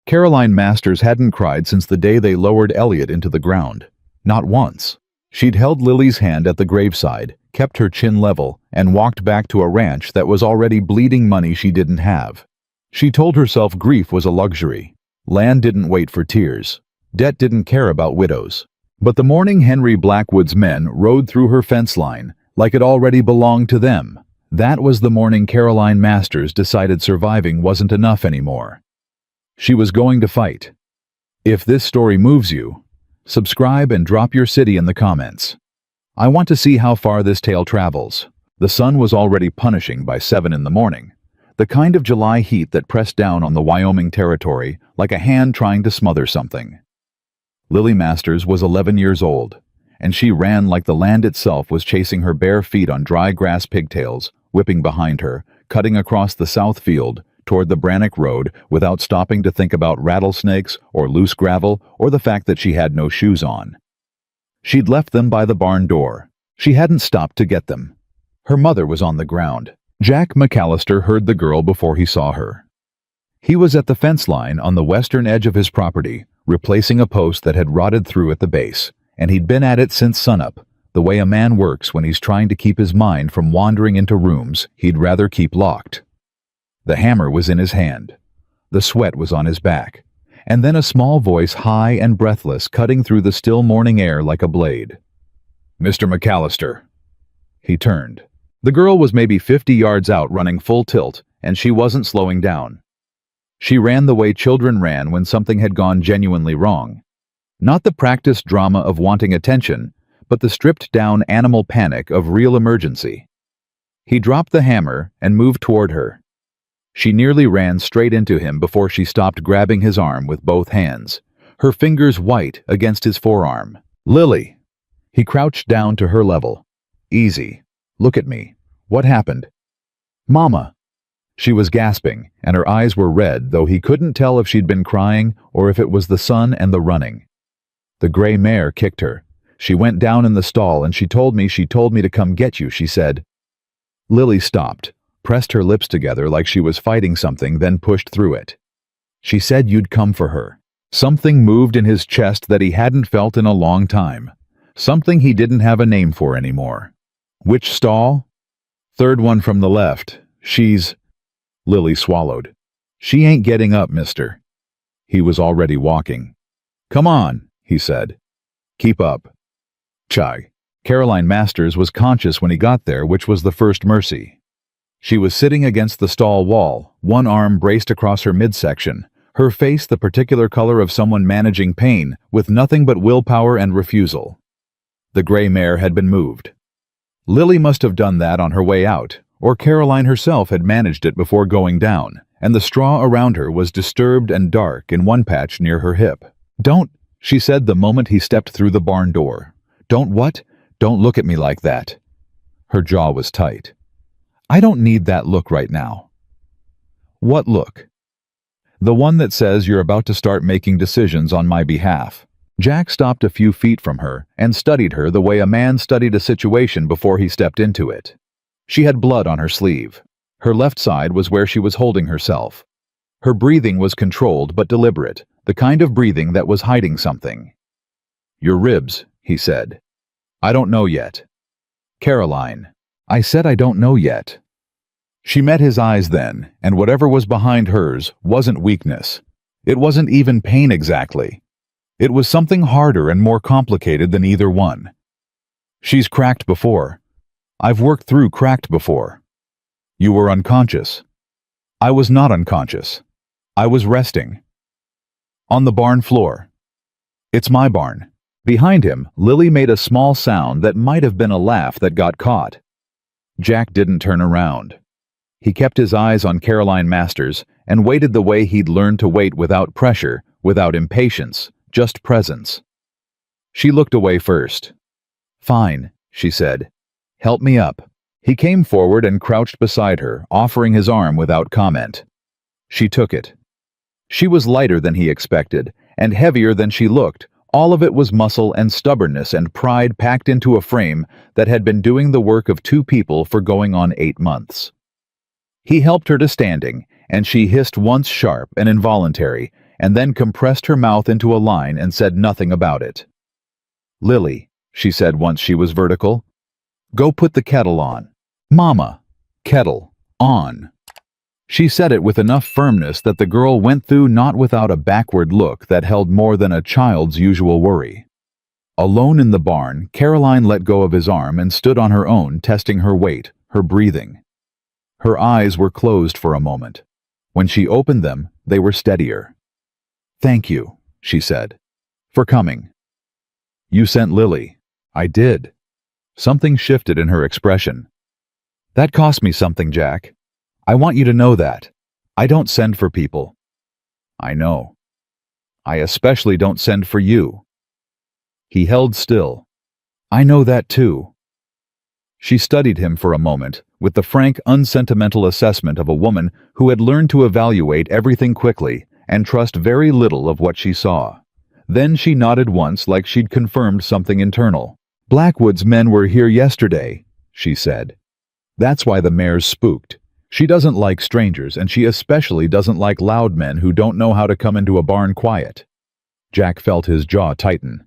Caroline Masters hadn't cried since the day they lowered Elliot into the ground. Not once. She'd held Lily's hand at the graveside, kept her chin level, and walked back to a ranch that was already bleeding money she didn't have. She told herself grief was a luxury. Land didn't wait for tears. Debt didn't care about widows. But the morning Henry Blackwood's men rode through her fence line like it already belonged to them. That was the morning Caroline Masters decided surviving wasn't enough anymore. She was going to fight. If this story moves you, subscribe and drop your city in the comments. I want to see how far this tale travels. The sun was already punishing by 7 in the morning. The kind of July heat that pressed down on the Wyoming territory like a hand trying to smother something. Lily Masters was 11 years old, and she ran like the land itself was chasing her bare feet on dry grass pigtails, whipping behind her, cutting across the south field toward the Brannock Road without stopping to think about rattlesnakes or loose gravel or the fact that she had no shoes on. She'd left them by the barn door. She hadn't stopped to get them. Her mother was on the ground. Jack McAllister heard the girl before he saw her. He was at the fence line on the western edge of his property, replacing a post that had rotted through at the base, and he'd been at it since sunup, the way a man works when he's trying to keep his mind from wandering into rooms he'd rather keep locked. The hammer was in his hand. The sweat was on his back. And then a small voice, high and breathless, cutting through the still morning air like a blade. "Mr. McAllister." He turned. The girl was maybe 50 yards out running full tilt, and she wasn't slowing down. She ran the way children ran when something had gone genuinely wrong. Not the practiced drama of wanting attention, but the stripped-down animal panic of real emergency. He dropped the hammer and moved toward her. She nearly ran straight into him before she stopped grabbing his arm with both hands, her fingers white against his forearm. "Lily!" He crouched down to her level. "Easy. Look at me. What happened?" "Mama!" She was gasping, and her eyes were red, though he couldn't tell if she'd been crying or if it was the sun and the running. "The gray mare kicked her. She went down in the stall and she told me to come get you," she said. Lily stopped, pressed her lips together like she was fighting something, then pushed through it. "She said you'd come for her." Something moved in his chest that he hadn't felt in a long time. Something he didn't have a name for anymore. "Which stall?" "Third one from the left. She's—" Lily swallowed. "She ain't getting up, mister." He was already walking. "Come on," he said. "Keep up." Chai. Caroline Masters was conscious when he got there, which was the first mercy. She was sitting against the stall wall, one arm braced across her midsection, her face the particular color of someone managing pain, with nothing but willpower and refusal. The gray mare had been moved. Lily must have done that on her way out, or Caroline herself had managed it before going down, and the straw around her was disturbed and dark in one patch near her hip. "Don't," she said the moment he stepped through the barn door. "Don't what? Don't look at me like that." Her jaw was tight. "I don't need that look right now." "What look?" "The one that says you're about to start making decisions on my behalf." Jack stopped a few feet from her and studied her the way a man studied a situation before he stepped into it. She had blood on her sleeve. Her left side was where she was holding herself. Her breathing was controlled but deliberate, the kind of breathing that was hiding something. "Your ribs," he said. "I don't know yet." "Caroline." "I said I don't know yet." She met his eyes then, and whatever was behind hers wasn't weakness. It wasn't even pain exactly. It was something harder and more complicated than either one. "She's cracked before. I've worked through cracked before." "You were unconscious." "I was not unconscious. I was resting." "On the barn floor." "It's my barn." Behind him, Lily made a small sound that might have been a laugh that got caught. Jack didn't turn around. He kept his eyes on Caroline Masters and waited the way he'd learned to wait, without pressure, without impatience, just presence. She looked away first. "Fine," she said. "Help me up." He came forward and crouched beside her, offering his arm without comment. She took it. She was lighter than he expected, and heavier than she looked. All of it was muscle and stubbornness and pride packed into a frame that had been doing the work of two people for going on 8 months. He helped her to standing, and she hissed once, sharp and involuntary, and then compressed her mouth into a line and said nothing about it. "Lily," she said once she was vertical, "go put the kettle on." "Mama." "Kettle. On." She said it with enough firmness that the girl went through not without a backward look that held more than a child's usual worry. Alone in the barn, Caroline let go of his arm and stood on her own, testing her weight, her breathing. Her eyes were closed for a moment. When she opened them, they were steadier. "Thank you," she said, "for coming." "You sent Lily." "I did." Something shifted in her expression. "That cost me something, Jack. I want you to know that. I don't send for people." "I know. I especially don't send for you." He held still. "I know that too." She studied him for a moment, with the frank, unsentimental assessment of a woman who had learned to evaluate everything quickly and trust very little of what she saw. Then she nodded once like she'd confirmed something internal. "Blackwood's men were here yesterday," she said. "That's why the mayor's spooked. She doesn't like strangers, and she especially doesn't like loud men who don't know how to come into a barn quiet." Jack felt his jaw tighten.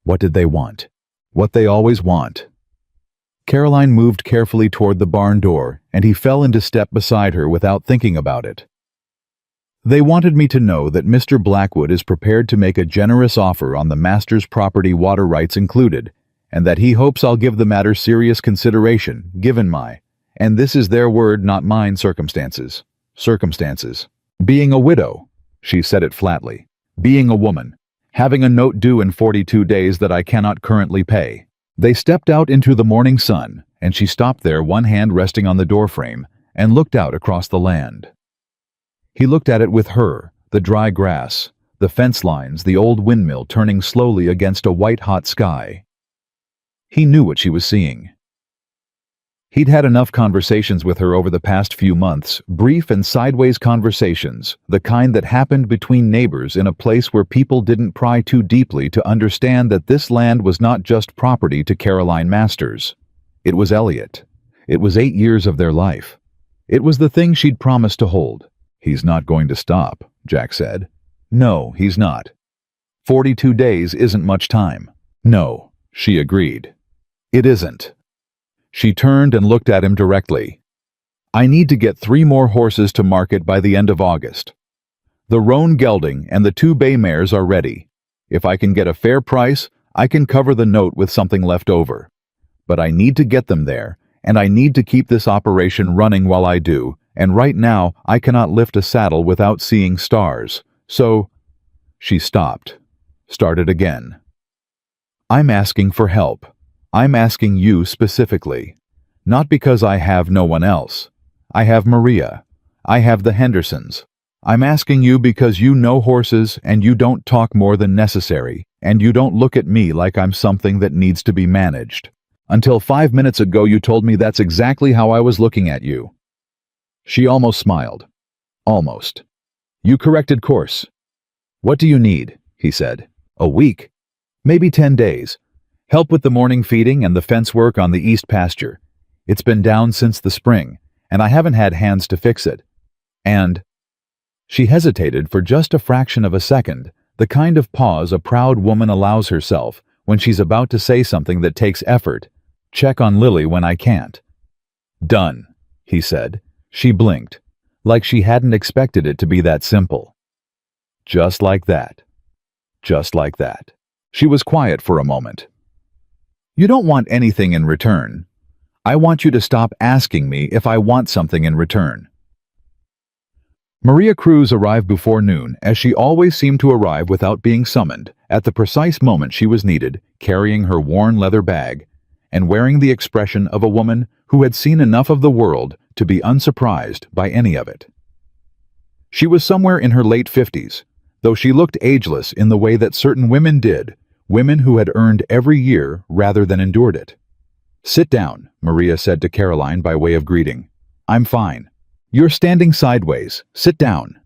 What did they want? What they always want. Caroline moved carefully toward the barn door, and he fell into step beside her without thinking about it. "They wanted me to know that Mr. Blackwood is prepared to make a generous offer on the master's property, water rights included, and that he hopes I'll give the matter serious consideration, given my, and this is their word, not mine, circumstances. Being a widow," she said it flatly. "Being a woman. Having a note due in 42 days that I cannot currently pay." They stepped out into the morning sun, and she stopped there, one hand resting on the doorframe, and looked out across the land. He looked at it with her, the dry grass, the fence lines, the old windmill turning slowly against a white-hot sky. He knew what she was seeing. He'd had enough conversations with her over the past few months, brief and sideways conversations, the kind that happened between neighbors in a place where people didn't pry too deeply to understand that this land was not just property to Caroline Masters. It was Elliot. It was 8 years of their life. It was the thing she'd promised to hold. "He's not going to stop," Jack said. "No, he's not. 42 days isn't much time." "No," she agreed. "It isn't." She turned and looked at him directly. "I need to get 3 more horses to market by the end of August. The roan gelding and the 2 bay mares are ready. If I can get a fair price, I can cover the note with something left over. But I need to get them there, and I need to keep this operation running while I do, and right now I cannot lift a saddle without seeing stars. So..." She stopped, started again. "I'm asking for help. I'm asking you specifically. Not because I have no one else. I have Maria. I have the Hendersons. I'm asking you because you know horses and you don't talk more than necessary, and you don't look at me like I'm something that needs to be managed. Until 5 minutes ago you told me that's exactly how I was looking at you." She almost smiled. Almost. "You corrected course." "What do you need?" he said. "A week? Maybe 10 days. Help with the morning feeding and the fence work on the east pasture. It's been down since the spring, and I haven't had hands to fix it. And..." She hesitated for just a fraction of a second, the kind of pause a proud woman allows herself when she's about to say something that takes effort. "Check on Lily when I can't." "Done," he said. She blinked, like she hadn't expected it to be that simple. Just like that. Just like that. She was quiet for a moment. "You don't want anything in return. I want you to stop asking me if I want something in return." Maria Cruz arrived before noon, as she always seemed to arrive without being summoned, at the precise moment she was needed, carrying her worn leather bag, and wearing the expression of a woman who had seen enough of the world to be unsurprised by any of it. She was somewhere in her late 50s, though she looked ageless in the way that certain women did, women who had earned every year rather than endured it. "Sit down," Maria said to Caroline by way of greeting. "I'm fine." "You're standing sideways. Sit down."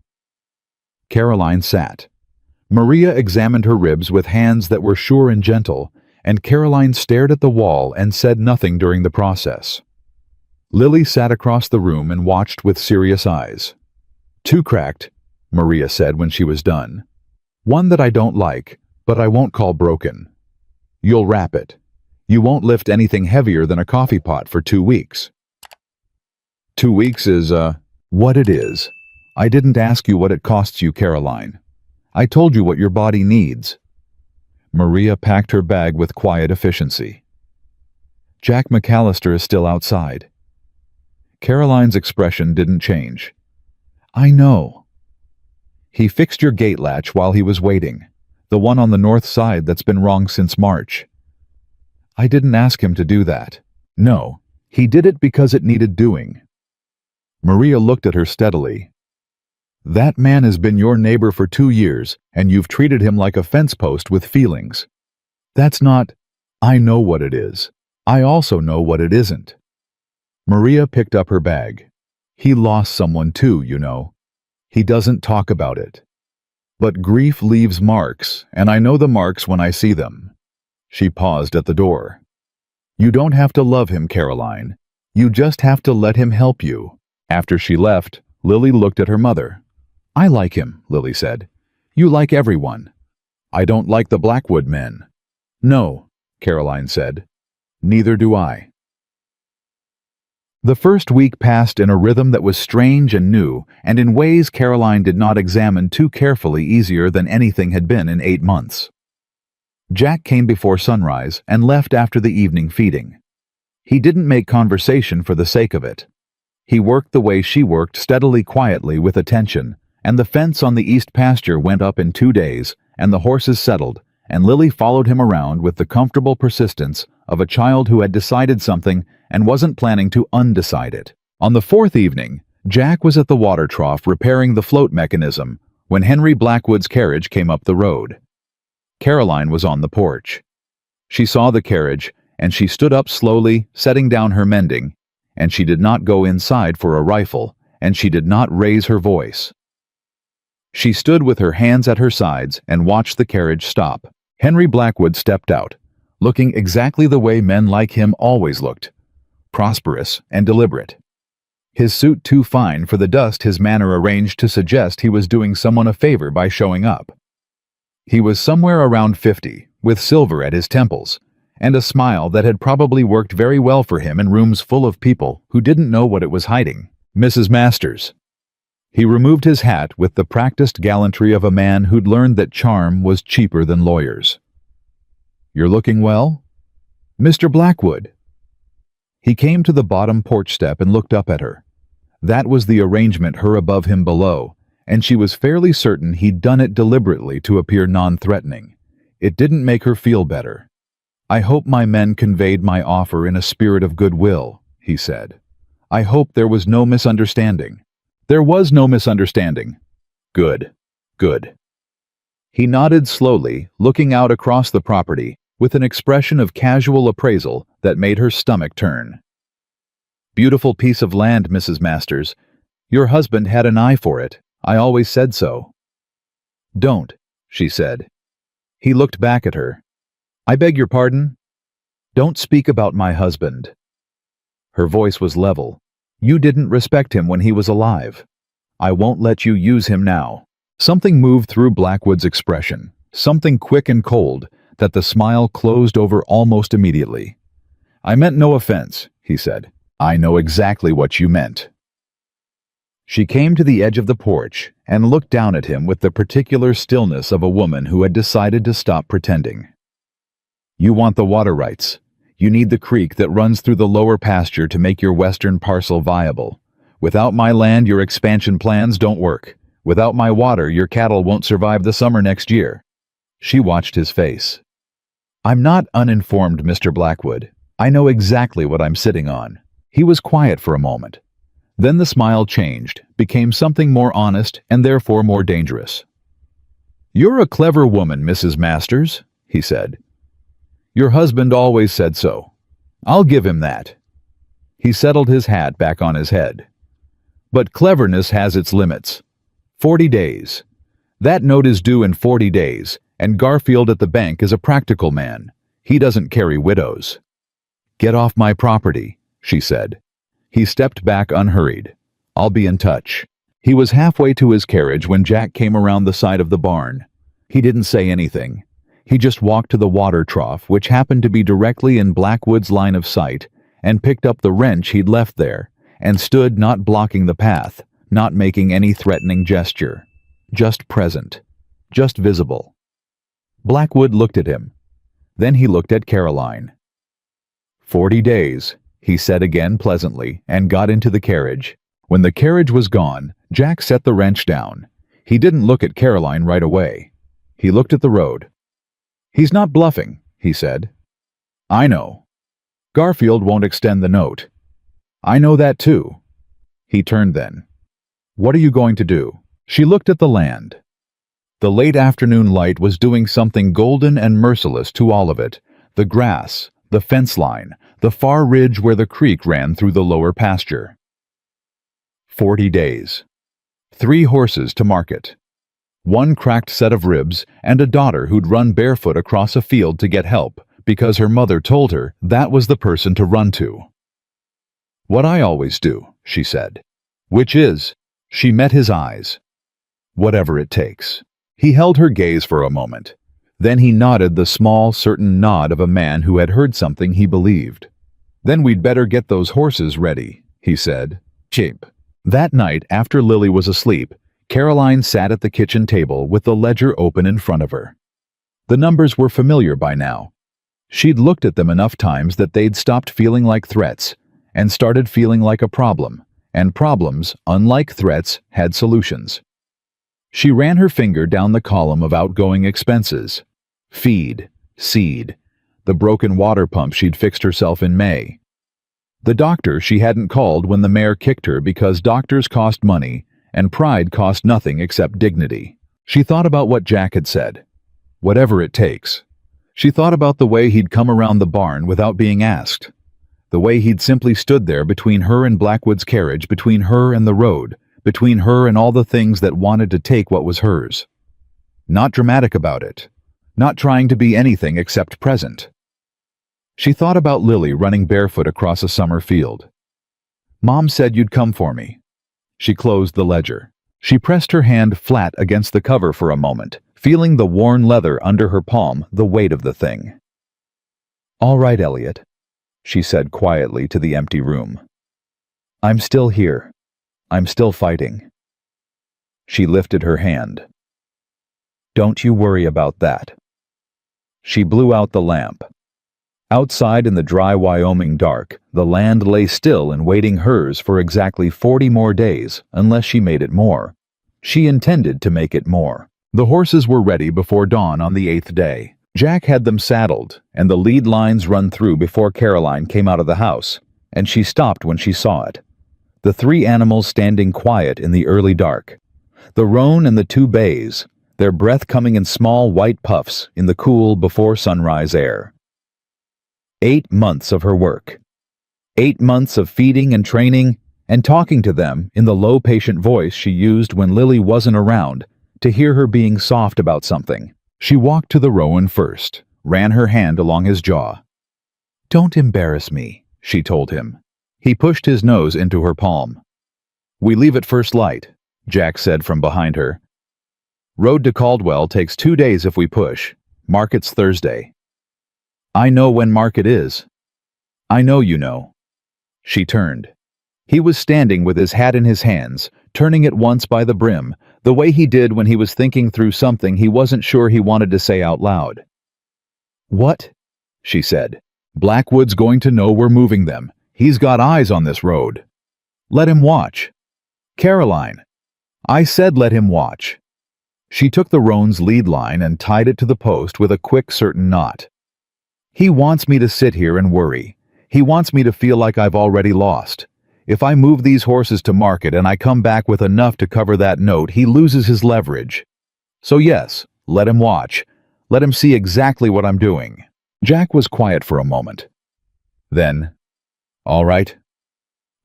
Caroline sat. Maria examined her ribs with hands that were sure and gentle, and Caroline stared at the wall and said nothing during the process. Lily sat across the room and watched with serious eyes. "Too cracked," Maria said when she was done. One that I don't like, but I won't call broken. You'll wrap it. You won't lift anything heavier than a coffee pot for 2 weeks. 2 weeks is, what it is. I didn't ask you what it costs you, Caroline. I told you what your body needs. Maria packed her bag with quiet efficiency. Jack McAllister is still outside. Caroline's expression didn't change. I know. He fixed your gate latch while he was waiting, the one on the north side that's been wrong since March. I didn't ask him to do that. No, he did it because it needed doing. Maria looked at her steadily. That man has been your neighbor for 2 years, and you've treated him like a fence post with feelings. That's not, I know what it is. I also know what it isn't. Maria picked up her bag. He lost someone too, you know. He doesn't talk about it. But grief leaves marks, and I know the marks when I see them. She paused at the door. You don't have to love him, Caroline. You just have to let him help you. After she left, Lily looked at her mother. I like him, Lily said. You like everyone. I don't like the Blackwood men. No, Caroline said. Neither do I. The first week passed in a rhythm that was strange and new, and in ways Caroline did not examine too carefully easier than anything had been in 8 months. Jack came before sunrise and left after the evening feeding. He didn't make conversation for the sake of it. He worked the way she worked, steadily, quietly, with attention, and the fence on the east pasture went up in 2 days, and the horses settled, and Lily followed him around with the comfortable persistence of a child who had decided something and wasn't planning to undecide it. On the 4th evening, Jack was at the water trough repairing the float mechanism when Henry Blackwood's carriage came up the road. Caroline was on the porch. She saw the carriage, and she stood up slowly, setting down her mending, and she did not go inside for a rifle, and she did not raise her voice. She stood with her hands at her sides and watched the carriage stop. Henry Blackwood stepped out, looking exactly the way men like him always looked, prosperous and deliberate. His suit too fine for the dust his manner arranged to suggest he was doing someone a favor by showing up. He was somewhere around 50, with silver at his temples, and a smile that had probably worked very well for him in rooms full of people who didn't know what it was hiding. Mrs. Masters. He removed his hat with the practiced gallantry of a man who'd learned that charm was cheaper than lawyers. You're looking well? Mr. Blackwood. He came to the bottom porch step and looked up at her. That was the arrangement, her above him below, and she was fairly certain he'd done it deliberately to appear non-threatening. It didn't make her feel better. I hope my men conveyed my offer in a spirit of goodwill, he said. I hope there was no misunderstanding. There was no misunderstanding. Good. Good. He nodded slowly, looking out across the property, with an expression of casual appraisal that made her stomach turn. Beautiful piece of land, Mrs. Masters. Your husband had an eye for it. I always said so. Don't, she said. He looked back at her. I beg your pardon? Don't speak about my husband. Her voice was level. You didn't respect him when he was alive. I won't let you use him now. Something moved through Blackwood's expression, something quick and cold, that the smile closed over almost immediately. I meant no offense, he said. I know exactly what you meant. She came to the edge of the porch and looked down at him with the particular stillness of a woman who had decided to stop pretending. You want the water rights. You need the creek that runs through the lower pasture to make your western parcel viable. Without my land, your expansion plans don't work. Without my water, your cattle won't survive the summer next year. She watched his face. I'm not uninformed, Mr. Blackwood. I know exactly what I'm sitting on. He was quiet for a moment. Then the smile changed, became something more honest and therefore more dangerous. You're a clever woman, Mrs. Masters, he said. Your husband always said so. I'll give him that. He settled his hat back on his head. But cleverness has its limits. 40 days. That note is due in 40 days, and Garfield at the bank is a practical man. He doesn't carry widows. Get off my property, she said. He stepped back unhurried. I'll be in touch. He was halfway to his carriage when Jack came around the side of the barn. He didn't say anything. He just walked to the water trough, which happened to be directly in Blackwood's line of sight, and picked up the wrench he'd left there, and stood not blocking the path, not making any threatening gesture. Just present. Just visible. Blackwood looked at him. Then he looked at Caroline. 40 days, he said again pleasantly, and got into the carriage. When the carriage was gone, Jack set the wrench down. He didn't look at Caroline right away. He looked at the road. "He's not bluffing," he said. "I know. Garfield won't extend the note. I know that too." He turned then. "What are you going to do?" She looked at the land. The late afternoon light was doing something golden and merciless to all of it. The grass, the fence line, the far ridge where the creek ran through the lower pasture. 40 days. 3 horses to market. 1 cracked set of ribs, and a daughter who'd run barefoot across a field to get help, because her mother told her that was the person to run to. "What I always do," she said. "Which is," she met his eyes. "Whatever it takes." He held her gaze for a moment. Then he nodded the small, certain nod of a man who had heard something he believed. "Then we'd better get those horses ready," he said. "Cheap." That night, after Lily was asleep, Caroline sat at the kitchen table with the ledger open in front of her. The numbers were familiar by now. She'd looked at them enough times that they'd stopped feeling like threats and started feeling like a problem, and problems, unlike threats, had solutions. She ran her finger down the column of outgoing expenses. Feed, seed, the broken water pump she'd fixed herself in May. The doctor she hadn't called when the mayor kicked her because doctors cost money and pride cost nothing except dignity. She thought about what Jack had said. Whatever it takes. She thought about the way he'd come around the barn without being asked. The way he'd simply stood there between her and Blackwood's carriage, between her and the road, between her and all the things that wanted to take what was hers. Not dramatic about it. Not trying to be anything except present. She thought about Lily running barefoot across a summer field. "Mom said you'd come for me." She closed the ledger. She pressed her hand flat against the cover for a moment, feeling the worn leather under her palm, the weight of the thing. "All right, Elliot," she said quietly to the empty room. "I'm still here. I'm still fighting." She lifted her hand. "Don't you worry about that." She blew out the lamp. Outside in the dry Wyoming dark, the land lay still and waiting hers for exactly 40 more days, unless she made it more. She intended to make it more. The horses were ready before dawn on the 8th day. Jack had them saddled, and the lead lines run through before Caroline came out of the house, and she stopped when she saw it. The 3 animals standing quiet in the early dark. The roan and the 2 bays, their breath coming in small white puffs in the cool before sunrise air. 8 months of her work. 8 months of feeding and training and talking to them in the low patient voice she used when Lily wasn't around to hear her being soft about something. She walked to the roan first, ran her hand along his jaw. "Don't embarrass me," she told him. He pushed his nose into her palm. "We leave at first light," Jack said from behind her. "Road to Caldwell takes 2 days if we push. Market's Thursday." "I know when market is." "I know you know." She turned. He was standing with his hat in his hands, turning it once by the brim, the way he did when he was thinking through something he wasn't sure he wanted to say out loud. "What?" she said. "Blackwood's going to know we're moving them. He's got eyes on this road. Let him watch." "Caroline." "I said let him watch." She took the roan's lead line and tied it to the post with a quick, certain knot. "He wants me to sit here and worry. He wants me to feel like I've already lost. If I move these horses to market and I come back with enough to cover that note, he loses his leverage. So yes, let him watch. Let him see exactly what I'm doing." Jack was quiet for a moment. Then, "All right."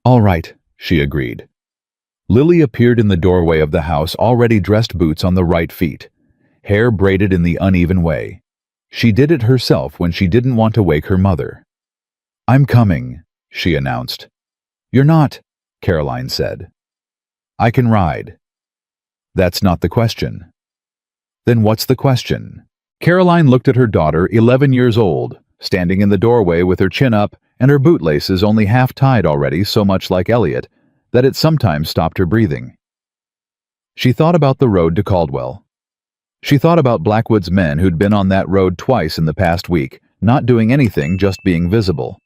"All right," she agreed. Lily appeared in the doorway of the house, already dressed, boots on the right feet, hair braided in the uneven way. She did it herself when she didn't want to wake her mother. "I'm coming," she announced. "You're not," Caroline said. "I can ride." "That's not the question." Then what's the question? Caroline looked at her daughter, 11 years old, standing in the doorway with her chin up and her bootlaces only half tied already, so much like Elliot that it sometimes stopped her breathing. She thought about the road to Caldwell. She thought about Blackwood's men who'd been on that road twice in the past week, not doing anything, just being visible.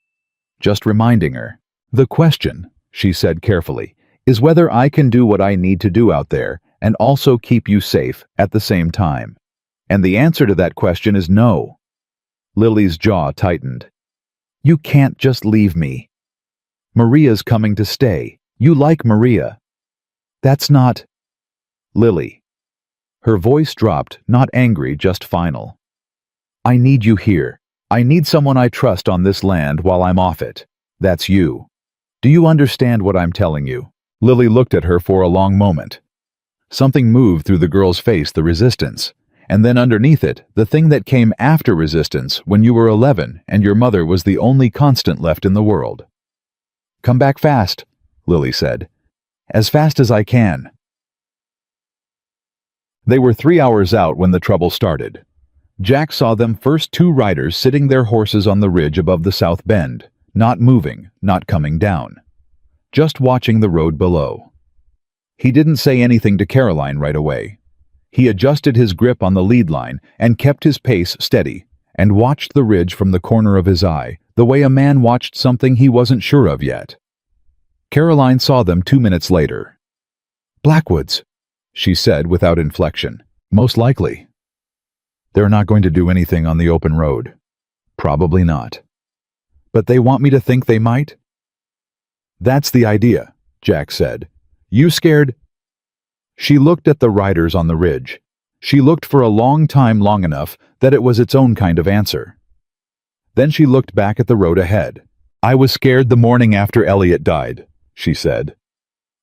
Just reminding her. The question, she said carefully, is whether I can do what I need to do out there and also keep you safe at the same time. And the answer to that question is no. Lily's jaw tightened. You can't just leave me. Maria's coming to stay. You like Maria. That's not... Lily. Her voice dropped, not angry, just final. I need you here. I need someone I trust on this land while I'm off it. That's you. Do you understand what I'm telling you? Lily looked at her for a long moment. Something moved through the girl's face, the resistance. And then underneath it, the thing that came after resistance when you were 11 and your mother was the only constant left in the world. Come back fast, Lily said. As fast as I can. They were 3 hours out when the trouble started. Jack saw them first, 2 riders sitting their horses on the ridge above the south bend, not moving, not coming down. Just watching the road below. He didn't say anything to Caroline right away. He adjusted his grip on the lead line and kept his pace steady, and watched the ridge from the corner of his eye, the way a man watched something he wasn't sure of yet. Caroline saw them 2 minutes later. Blackwoods, she said without inflection. Most likely. They're not going to do anything on the open road. Probably not. But they want me to think they might? That's the idea, Jack said. You scared? She looked at the riders on the ridge. She looked for a long time, long enough that it was its own kind of answer. Then she looked back at the road ahead. I was scared the morning after Elliot died, she said.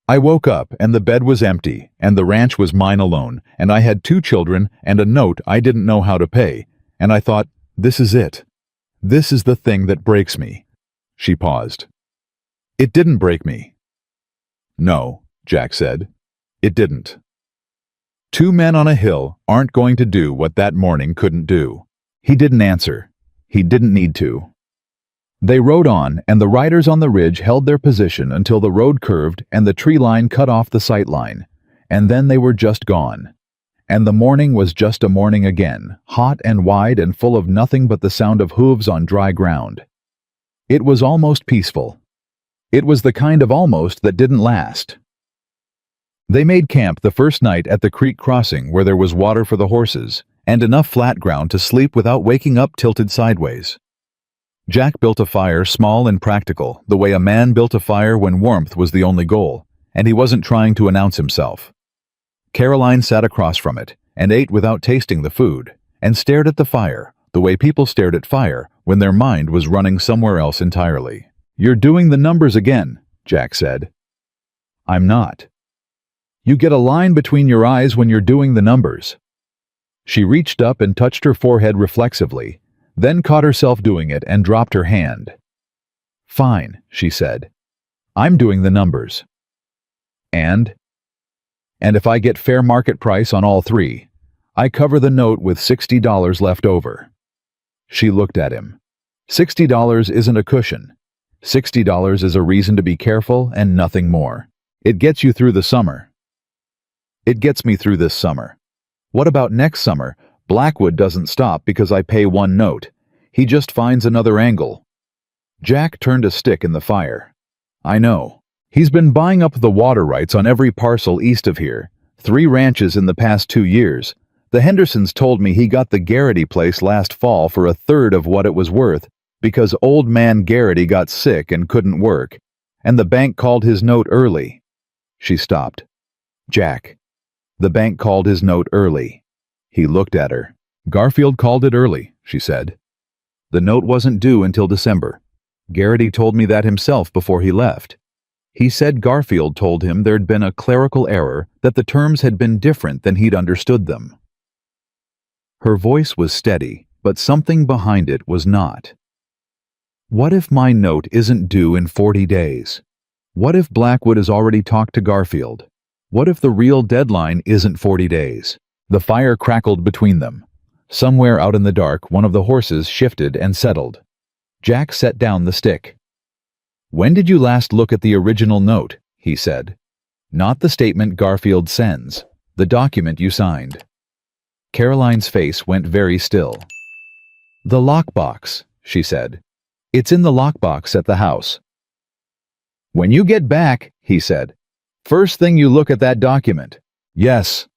I woke up and the bed was empty and the ranch was mine alone and I had 2 children and a note I didn't know how to pay, and I thought, this is it. This is the thing that breaks me. She paused. It didn't break me. No, Jack said. It didn't. 2 men on a hill aren't going to do what that morning couldn't do. He didn't answer. He didn't need to. They rode on, and the riders on the ridge held their position until the road curved and the tree line cut off the sight line, and then they were just gone. And the morning was just a morning again, hot and wide and full of nothing but the sound of hooves on dry ground. It was almost peaceful. It was the kind of almost that didn't last. They made camp the first night at the creek crossing where there was water for the horses and enough flat ground to sleep without waking up tilted sideways. Jack built a fire, small and practical, the way a man built a fire when warmth was the only goal, and he wasn't trying to announce himself. Caroline sat across from it and ate without tasting the food, and stared at the fire, the way people stared at fire when their mind was running somewhere else entirely. You're doing the numbers again, Jack said. I'm not. You get a line between your eyes when you're doing the numbers. She reached up and touched her forehead reflexively, then caught herself doing it and dropped her hand. Fine, she said. I'm doing the numbers. And if I get fair market price on all 3, I cover the note with $60 left over. She looked at him. $60 isn't a cushion. $60 is a reason to be careful and nothing more. It gets you through the summer. It gets me through this summer. What about next summer? Blackwood doesn't stop because I pay 1 note. He just finds another angle. Jack turned a stick in the fire. I know. He's been buying up the water rights on every parcel east of here. 3 ranches in the past 2 years. The Hendersons told me he got the Garrity place last fall for 1/3 of what it was worth because old man Garrity got sick and couldn't work, and the bank called his note early. She stopped. Jack. The bank called his note early. He looked at her. Garfield called it early, she said. The note wasn't due until December. Garrity told me that himself before he left. He said Garfield told him there'd been a clerical error, that the terms had been different than he'd understood them. Her voice was steady, but something behind it was not. What if my note isn't due in 40 days? What if Blackwood has already talked to Garfield? What if the real deadline isn't 40 days? The fire crackled between them. Somewhere out in the dark, one of the horses shifted and settled. Jack set down the stick. "When did you last look at the original note?" he said. "Not the statement Garfield sends. The document you signed." Caroline's face went very still. "The lockbox," she said. "It's in the lockbox at the house." "When you get back," he said, "first thing you look at that document." "Yes."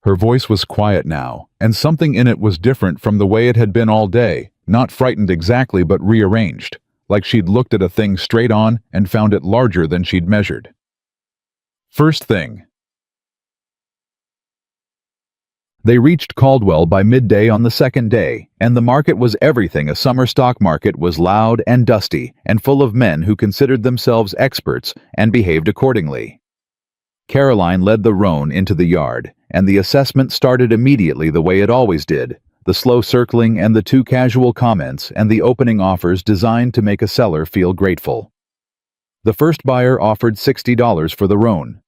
Her voice was quiet now, and something in it was different from the way it had been all day, not frightened exactly but rearranged, like she'd looked at a thing straight on and found it larger than she'd measured. First thing. They reached Caldwell by midday on the second day, and the market was everything a summer stock market was: loud and dusty and full of men who considered themselves experts and behaved accordingly. Caroline led the roan into the yard, and the assessment started immediately the way it always did: the slow circling and the two casual comments and the opening offers designed to make a seller feel grateful. The first buyer offered $60 for the roan.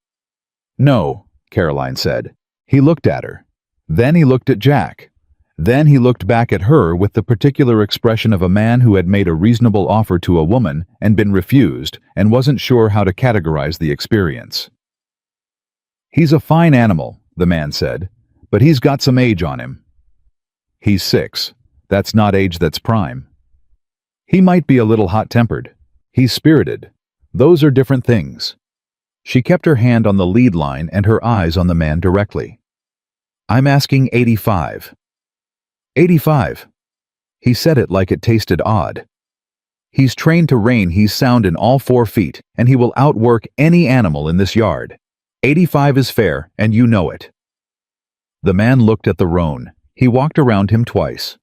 "No," Caroline said. He looked at her. Then he looked at Jack. Then he looked back at her with the particular expression of a man who had made a reasonable offer to a woman and been refused and wasn't sure how to categorize the experience. "He's a fine animal," the man said, "but he's got some age on him." "He's 6. That's not age, that's prime." "He might be a little hot-tempered. He's spirited. Those are different things." She kept her hand on the lead line and her eyes on the man directly. "I'm asking 85. 85. He said it like it tasted odd. "He's trained to rein, he's sound in all 4 feet, and he will outwork any animal in this yard. 85 is fair, and you know it." The man looked at the roan. He walked around him twice.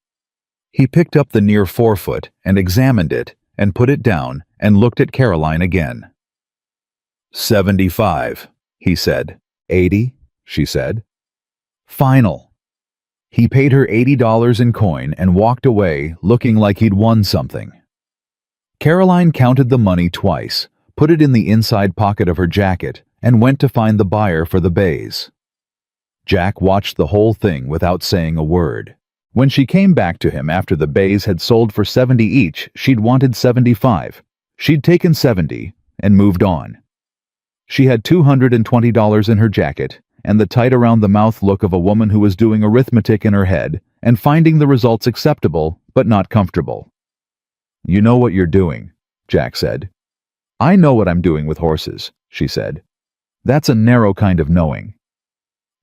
He picked up the near forefoot and examined it and put it down and looked at Caroline again. 75, he said. 80, she said. Final. He paid her $80 in coin and walked away looking like he'd won something. Caroline counted the money twice, put it in the inside pocket of her jacket, and went to find the buyer for the bays. Jack watched the whole thing without saying a word. When she came back to him after the bays had sold for 70 each, she'd wanted 75. She'd taken 70 and moved on. She had $220 in her jacket and the tight around the mouth look of a woman who was doing arithmetic in her head and finding the results acceptable but not comfortable. "You know what you're doing," Jack said. "I know what I'm doing with horses," she said. "That's a narrow kind of knowing.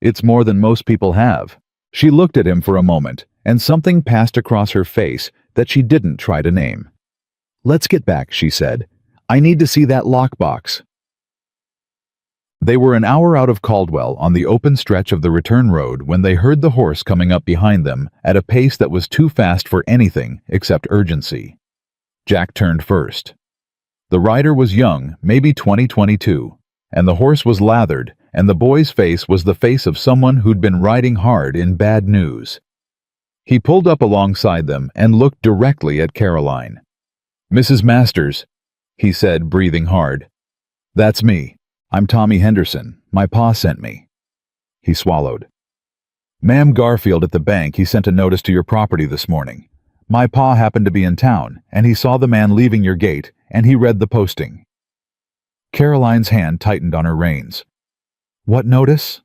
It's more than most people have." She looked at him for a moment, and something passed across her face that she didn't try to name. "Let's get back," she said. "I need to see that lockbox." They were an hour out of Caldwell on the open stretch of the return road when they heard the horse coming up behind them at a pace that was too fast for anything except urgency. Jack turned first. The rider was young, maybe 22, and the horse was lathered, and the boy's face was the face of someone who'd been riding hard in bad news. He pulled up alongside them and looked directly at Caroline. "Mrs. Masters," he said, breathing hard. "That's me. I'm Tommy Henderson. My pa sent me." He swallowed. "Ma'am Garfield at the bank, he sent a notice to your property this morning. My pa happened to be in town, and he saw the man leaving your gate, and he read the posting." Caroline's hand tightened on her reins. "What notice?"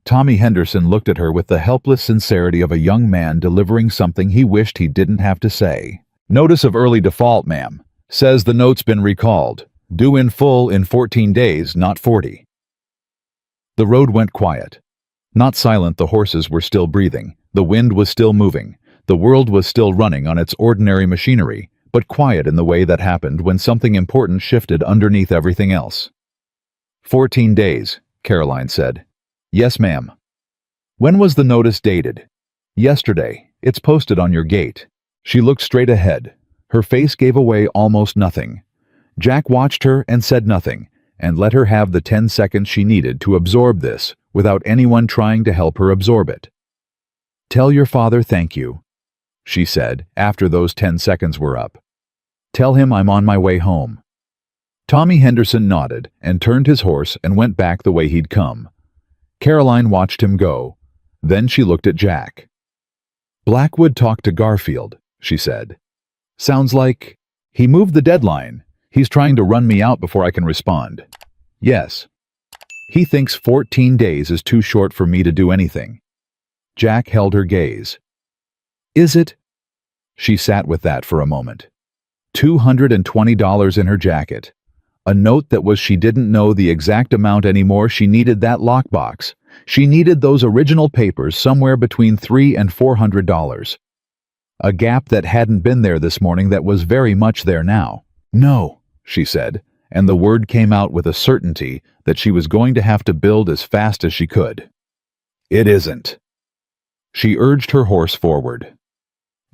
Tommy Henderson looked at her with the helpless sincerity of a young man delivering something he wished he didn't have to say. "Notice of early default, ma'am. Says the note's been recalled. Due in full in 14 days, not 40. The road went quiet. Not silent, the horses were still breathing. The wind was still moving. The world was still running on its ordinary machinery, but quiet in the way that happened when something important shifted underneath everything else. 14 days, Caroline said. "Yes, ma'am." "When was the notice dated?" "Yesterday. It's posted on your gate." She looked straight ahead. Her face gave away almost nothing. Jack watched her and said nothing, and let her have the 10 seconds she needed to absorb this without anyone trying to help her absorb it. "Tell your father thank you," she said after those 10 seconds were up. "Tell him I'm on my way home." Tommy Henderson nodded and turned his horse and went back the way he'd come. Caroline watched him go. Then she looked at Jack. "Blackwood talked to Garfield," she said. "Sounds like he moved the deadline. He's trying to run me out before I can respond." "Yes. He thinks 14 days is too short for me to do anything." Jack held her gaze. "Is it?" She sat with that for a moment. $220 in her jacket. A note that was she didn't know the exact amount anymore. She needed that lockbox. She needed those original papers somewhere between $300 and $400. A gap that hadn't been there this morning that was very much there now. "No," she said, and the word came out with a certainty that she was going to have to build as fast as she could. "It isn't." She urged her horse forward.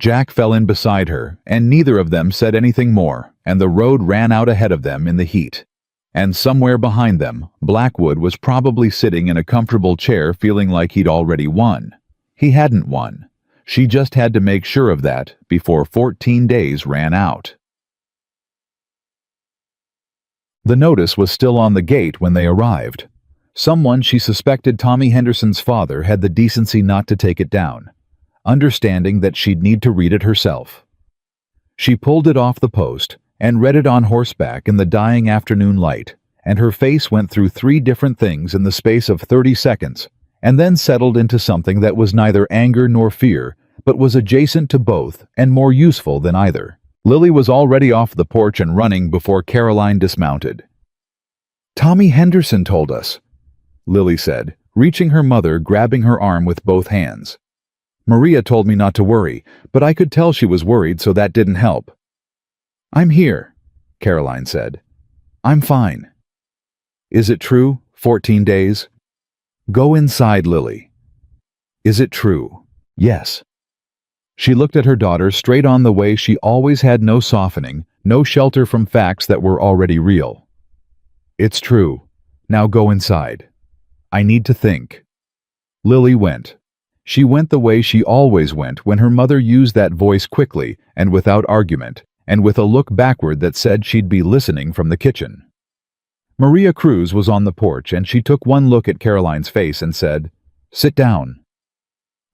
Jack fell in beside her, and neither of them said anything more, and the road ran out ahead of them in the heat. And somewhere behind them, Blackwood was probably sitting in a comfortable chair feeling like he'd already won. He hadn't won. She just had to make sure of that before 14 days ran out. The notice was still on the gate when they arrived. Someone she suspected Tommy Henderson's father had the decency not to take it down, understanding that she'd need to read it herself. She pulled it off the post and read it on horseback in the dying afternoon light, and her face went through 3 different things in the space of 30 seconds, and then settled into something that was neither anger nor fear, but was adjacent to both and more useful than either. Lily was already off the porch and running before Caroline dismounted. "Tommy Henderson told us," Lily said, reaching her mother, grabbing her arm with both hands. "Maria told me not to worry, but I could tell she was worried, so that didn't help." "I'm here," Caroline said. "I'm fine." "Is it true? 14 days? Go inside, Lily." "Is it true?" "Yes." She looked at her daughter straight on the way she always had, no softening, no shelter from facts that were already real. "It's true. Now go inside. I need to think." Lily went. She went the way she always went when her mother used that voice, quickly and without argument, and with a look backward that said she'd be listening from the kitchen. Maria Cruz was on the porch, and she took one look at Caroline's face and said, "Sit down."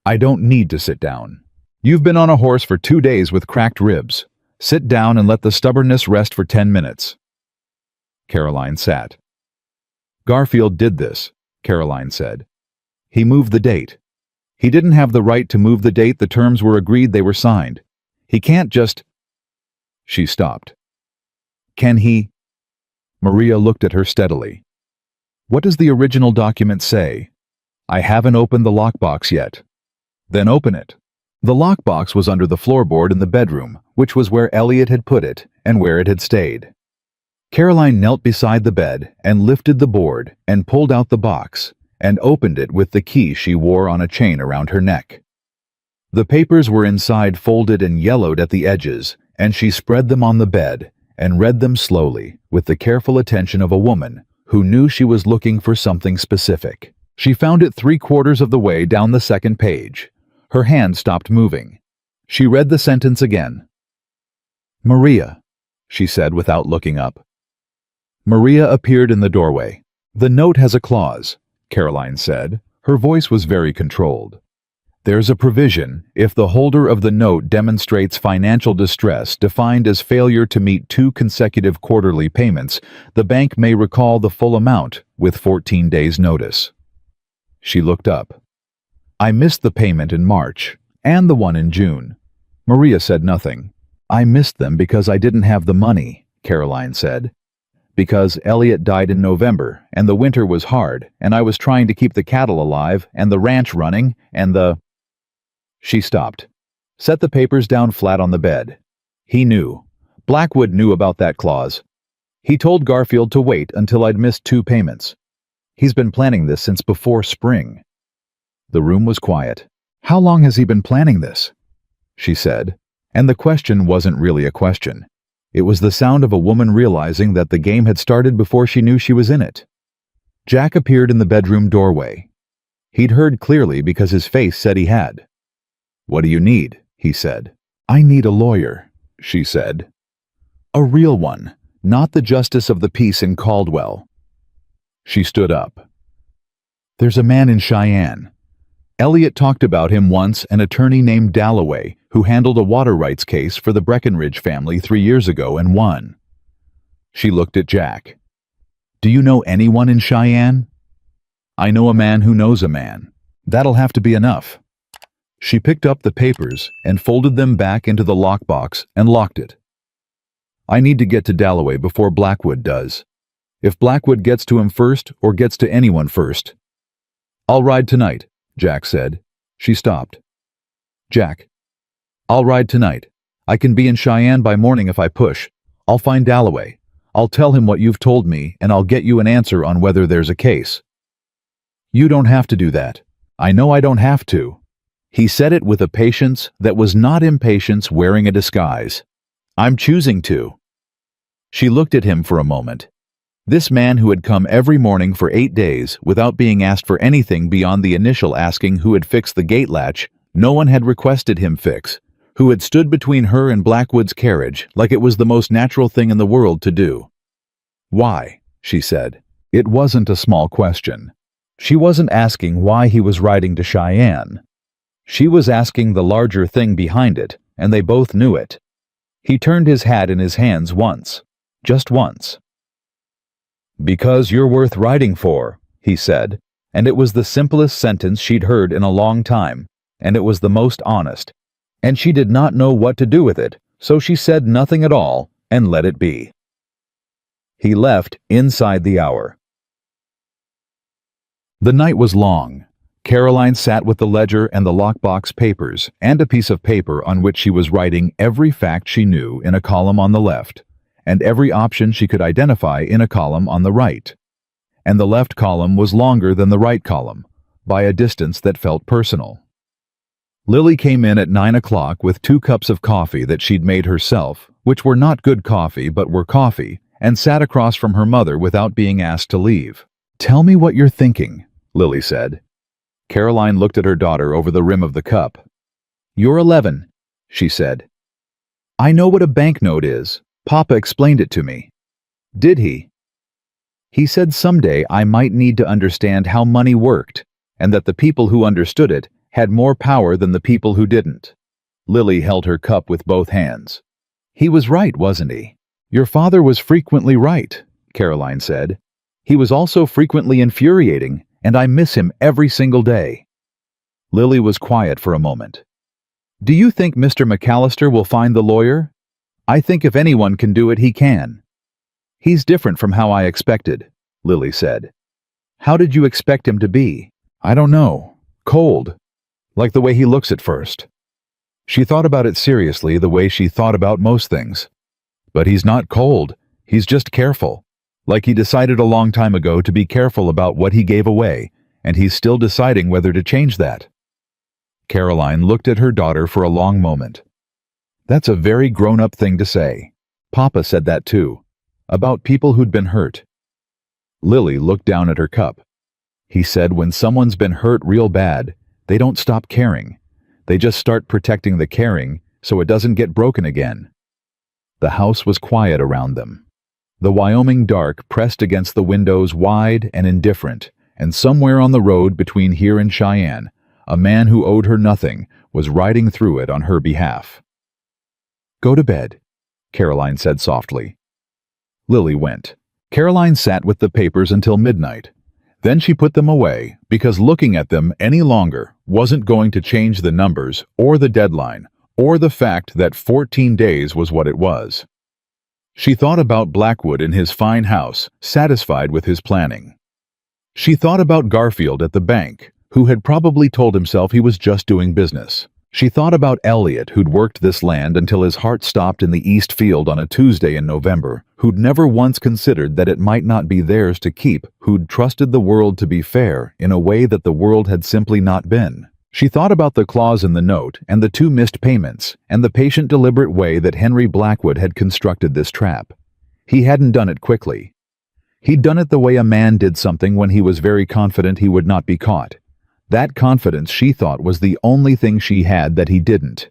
"I don't need to sit down. You've been on a horse for 2 days with cracked ribs. Sit down and let the stubbornness rest for 10 minutes. Caroline sat. "Garfield did this," Caroline said. "He moved the date. He didn't have the right to move the date. The terms were agreed, they were signed. He can't just—" She stopped. "Can he?" Maria looked at her steadily. "What does the original document say?" "I haven't opened the lockbox yet." "Then open it." The lockbox was under the floorboard in the bedroom, which was where Elliot had put it and where it had stayed. Caroline knelt beside the bed and lifted the board and pulled out the box and opened it with the key she wore on a chain around her neck. The papers were inside, folded and yellowed at the edges, and she spread them on the bed and read them slowly with the careful attention of a woman who knew she was looking for something specific. She found it 3/4 of the way down the second page. Her hand stopped moving. She read the sentence again. "Maria," she said without looking up. Maria appeared in the doorway. "The note has a clause," Caroline said. Her voice was very controlled. "There's a provision if the holder of the note demonstrates financial distress defined as failure to meet 2 consecutive quarterly payments, the bank may recall the full amount with 14 days' notice." She looked up. "I missed the payment in March, and the one in June." Maria said nothing. "I missed them because I didn't have the money," Caroline said. "Because Elliot died in November, and the winter was hard, and I was trying to keep the cattle alive, and the ranch running, and the—" She stopped. Set the papers down flat on the bed. He knew. Blackwood knew about that clause. He told Garfield to wait until I'd missed 2 payments. He's been planning this since before spring. The room was quiet. "How long has he been planning this?" she said, and the question wasn't really a question. It was the sound of a woman realizing that the game had started before she knew she was in it. Jack appeared in the bedroom doorway. He'd heard clearly because his face said he had. "What do you need?" he said. "I need a lawyer," she said. "A real one, not the justice of the peace in Caldwell." She stood up. "There's a man in Cheyenne. Elliot talked about him once, an attorney named Dalloway, who handled a water rights case for the Breckenridge family 3 years ago and won. She looked at Jack. Do you know anyone in Cheyenne? I know a man who knows a man. That'll have to be enough. She picked up the papers and folded them back into the lockbox and locked it. I need to get to Dalloway before Blackwood does. If Blackwood gets to him first or gets to anyone first. I'll ride tonight, Jack said. She stopped. Jack. I'll ride tonight. I can be in Cheyenne by morning if I push. I'll find Dalloway. I'll tell him what you've told me and I'll get you an answer on whether there's a case. You don't have to do that. I know I don't have to. He said it with a patience that was not impatience wearing a disguise. I'm choosing to. She looked at him for a moment. This man who had come every morning for 8 days without being asked for anything beyond the initial asking who had fixed the gate latch no one had requested him fix, who had stood between her and Blackwood's carriage like it was the most natural thing in the world to do. Why? She said. It wasn't a small question. She wasn't asking why he was riding to Cheyenne. She was asking the larger thing behind it, and they both knew it. He turned his hat in his hands once. Just once. Because you're worth riding for, he said, and it was the simplest sentence she'd heard in a long time, and it was the most honest. And she did not know what to do with it, so she said nothing at all and let it be. He left inside the hour. The night was long. Caroline sat with the ledger and the lockbox papers and a piece of paper on which she was writing every fact she knew in a column on the left, and every option she could identify in a column on the right. And the left column was longer than the right column, by a distance that felt personal. Lily came in at 9 o'clock with 2 cups of coffee that she'd made herself, which were not good coffee but were coffee, and sat across from her mother without being asked to leave. Tell me what you're thinking, Lily said. Caroline looked at her daughter over the rim of the cup. You're 11, she said. I know what a banknote is. Papa explained it to me. Did he? He said someday I might need to understand how money worked, and that the people who understood it had more power than the people who didn't. Lily held her cup with both hands. He was right, wasn't he? Your father was frequently right, Caroline said. He was also frequently infuriating, and I miss him every single day. Lily was quiet for a moment. Do you think Mr. McAllister will find the lawyer? I think if anyone can do it, he can. He's different from how I expected, Lily said. How did you expect him to be? I don't know. Cold. Like the way he looks at first. She thought about it seriously the way she thought about most things. But he's not cold. He's just careful. Like he decided a long time ago to be careful about what he gave away, and he's still deciding whether to change that. Caroline looked at her daughter for a long moment. That's a very grown-up thing to say. Papa said that too. About people who'd been hurt. Lily looked down at her cup. He said when someone's been hurt real bad, they don't stop caring. They just start protecting the caring so it doesn't get broken again. The house was quiet around them. The Wyoming dark pressed against the windows wide and indifferent, and somewhere on the road between here and Cheyenne, a man who owed her nothing was riding through it on her behalf. Go to bed, Caroline said softly. Lily went. Caroline sat with the papers until midnight. Then she put them away because looking at them any longer wasn't going to change the numbers or the deadline or the fact that 14 days was what it was. She thought about Blackwood in his fine house, satisfied with his planning. She thought about Garfield at the bank, who had probably told himself he was just doing business. She thought about Elliot, who'd worked this land until his heart stopped in the East Field on a Tuesday in November, who'd never once considered that it might not be theirs to keep, who'd trusted the world to be fair in a way that the world had simply not been. She thought about the clause in the note and the 2 missed payments and the patient, deliberate way that Henry Blackwood had constructed this trap. He hadn't done it quickly. He'd done it the way a man did something when he was very confident he would not be caught. That confidence, she thought, was the only thing she had that he didn't.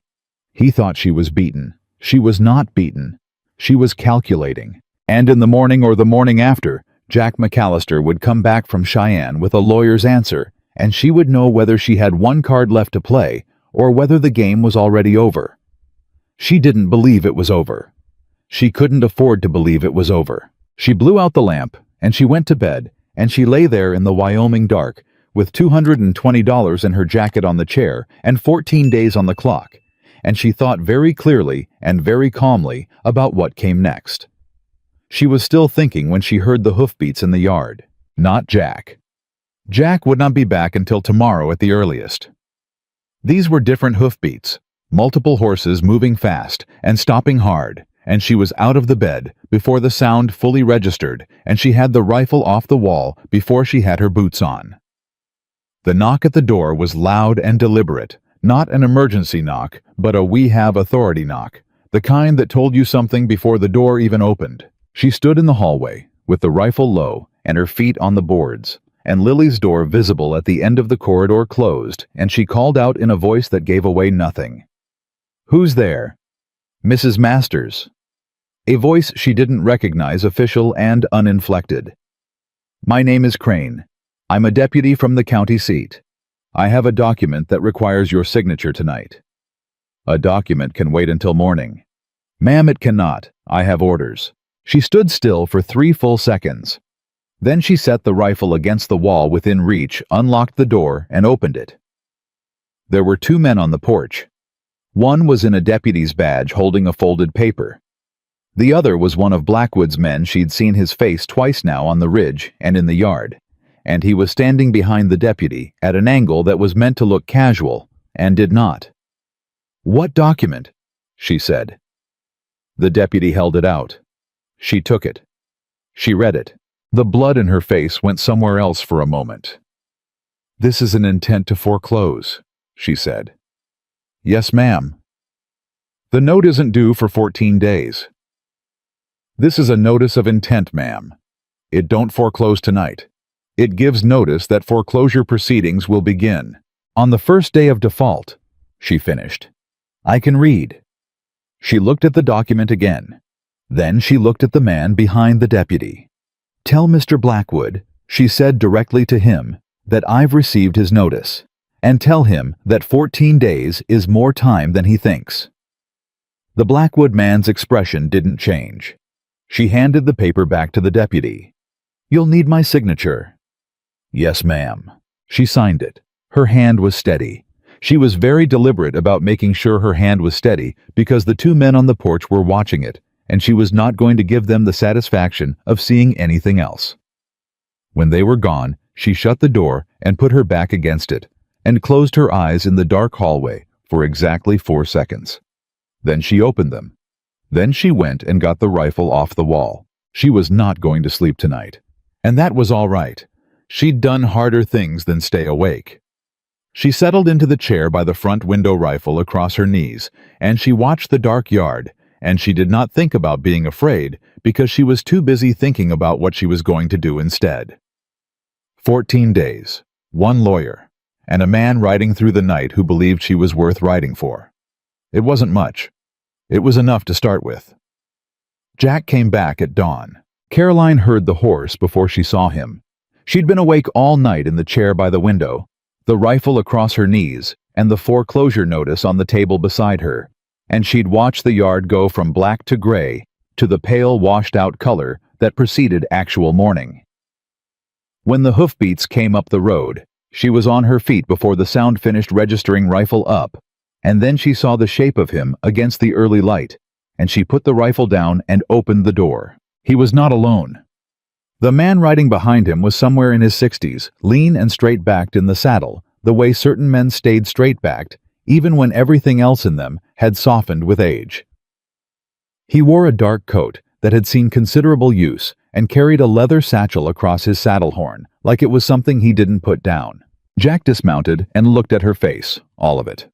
He thought she was beaten. She was not beaten. She was calculating. And in the morning or the morning after, Jack McAllister would come back from Cheyenne with a lawyer's answer, and she would know whether she had one card left to play or whether the game was already over. She didn't believe it was over. She couldn't afford to believe it was over. She blew out the lamp, and she went to bed, and she lay there in the Wyoming dark, with $220 in her jacket on the chair and 14 days on the clock, and she thought very clearly and very calmly about what came next. She was still thinking when she heard the hoofbeats in the yard. Not Jack. Jack would not be back until tomorrow at the earliest. These were different hoofbeats, multiple horses moving fast and stopping hard, and she was out of the bed before the sound fully registered, and she had the rifle off the wall before she had her boots on. The knock at the door was loud and deliberate, not an emergency knock, but a "we have authority" knock, the kind that told you something before the door even opened. She stood in the hallway, with the rifle low and her feet on the boards, and Lily's door visible at the end of the corridor closed, and she called out in a voice that gave away nothing. "Who's there?" "Mrs. Masters." A voice she didn't recognize, official and uninflected. "My name is Crane. I'm a deputy from the county seat. I have a document that requires your signature tonight." "A document can wait until morning." "Ma'am, it cannot. I have orders." She stood still for 3 full seconds. Then she set the rifle against the wall within reach, unlocked the door, and opened it. There were 2 men on the porch. One was in a deputy's badge holding a folded paper. The other was one of Blackwood's men. She'd seen his face twice now on the ridge and in the yard, and he was standing behind the deputy at an angle that was meant to look casual, and did not. "What document?" she said. The deputy held it out. She took it. She read it. The blood in her face went somewhere else for a moment. "This is an intent to foreclose," she said. "Yes, ma'am." "The note isn't due for 14 days. "This is a notice of intent, ma'am. It don't foreclose tonight. It gives notice that foreclosure proceedings will begin on the first day of default," she finished. "I can read." She looked at the document again. Then she looked at the man behind the deputy. "Tell Mr. Blackwood," she said directly to him, "that I've received his notice, and tell him that 14 days is more time than he thinks." The Blackwood man's expression didn't change. She handed the paper back to the deputy. "You'll need my signature." "Yes, ma'am." She signed it. Her hand was steady. She was very deliberate about making sure her hand was steady because the 2 men on the porch were watching it, and she was not going to give them the satisfaction of seeing anything else. When they were gone, she shut the door and put her back against it, and closed her eyes in the dark hallway for exactly 4 seconds. Then she opened them. Then she went and got the rifle off the wall. She was not going to sleep tonight, and that was all right. She'd done harder things than stay awake. She settled into the chair by the front window, rifle across her knees, and she watched the dark yard, and she did not think about being afraid because she was too busy thinking about what she was going to do instead. 14 days, 1 lawyer, and a man riding through the night who believed she was worth riding for. It wasn't much. It was enough to start with. Jack came back at dawn. Caroline heard the horse before she saw him. She'd been awake all night in the chair by the window, the rifle across her knees, and the foreclosure notice on the table beside her, and she'd watched the yard go from black to gray to the pale washed-out color that preceded actual morning. When the hoofbeats came up the road, she was on her feet before the sound finished registering, rifle up, and then she saw the shape of him against the early light, and she put the rifle down and opened the door. He was not alone. The man riding behind him was somewhere in his 60s, lean and straight-backed in the saddle, the way certain men stayed straight-backed, even when everything else in them had softened with age. He wore a dark coat that had seen considerable use and carried a leather satchel across his saddle horn, like it was something he didn't put down. Jack dismounted and looked at her face, all of it.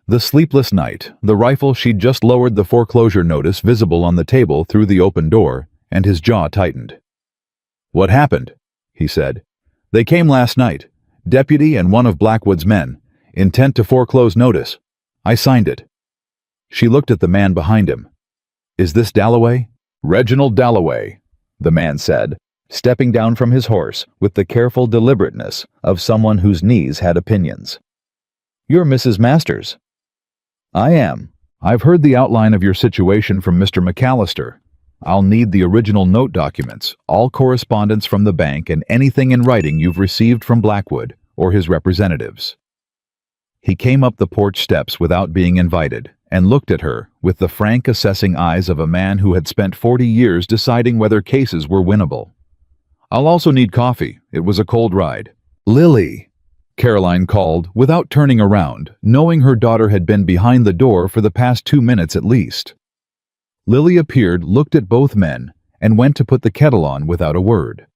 The sleepless night, the rifle she'd just lowered, the foreclosure notice visible on the table through the open door, and his jaw tightened. "What happened?" he said. "They came last night. Deputy and one of Blackwood's men. Intent to foreclose notice. I signed it." She looked at the man behind him. "Is this Dalloway?" "Reginald Dalloway," the man said, stepping down from his horse with the careful deliberateness of someone whose knees had opinions. "You're Mrs. Masters." "I am. I've heard the outline of your situation from Mr. McAllister. I'll need the original note documents, all correspondence from the bank, and anything in writing you've received from Blackwood or his representatives." He came up the porch steps without being invited and looked at her with the frank, assessing eyes of a man who had spent 40 years deciding whether cases were winnable. "I'll also need coffee. It was a cold ride." "Lily," Caroline called without turning around, knowing her daughter had been behind the door for the past 2 minutes at least. Lily appeared, looked at both men, and went to put the kettle on without a word.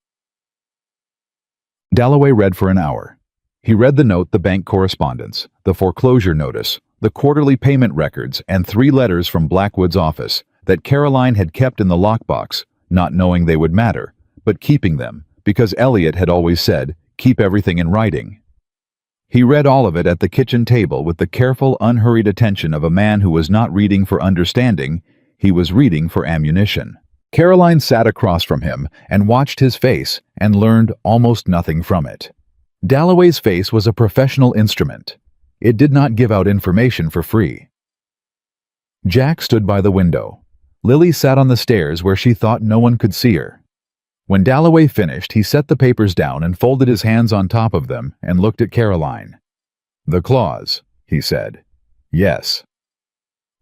Dalloway read for an hour. He read the note, the bank correspondence, the foreclosure notice, the quarterly payment records, and 3 letters from Blackwood's office that Caroline had kept in the lockbox, not knowing they would matter, but keeping them, because Elliot had always said, "Keep everything in writing." He read all of it at the kitchen table with the careful, unhurried attention of a man who was not reading for understanding, he was reading for ammunition. Caroline sat across from him and watched his face and learned almost nothing from it. Dalloway's face was a professional instrument. It did not give out information for free. Jack stood by the window. Lily sat on the stairs where she thought no one could see her. When Dalloway finished, he set the papers down and folded his hands on top of them and looked at Caroline. "The clause," he said. "Yes.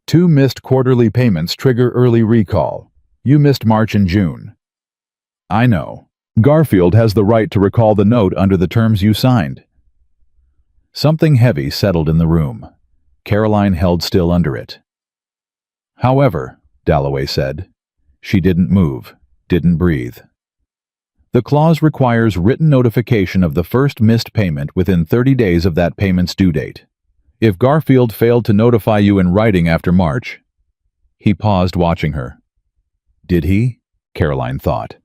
2 missed quarterly payments trigger early recall. You missed March and June." "I know. Garfield has the right to recall the note under the terms you signed." Something heavy settled in the room. Caroline held still under it. "However," Dalloway said, "she didn't move, didn't breathe. The clause requires written notification of the first missed payment within 30 days of that payment's due date. If Garfield failed to notify you in writing after March..." He paused, watching her. Did he? Caroline thought.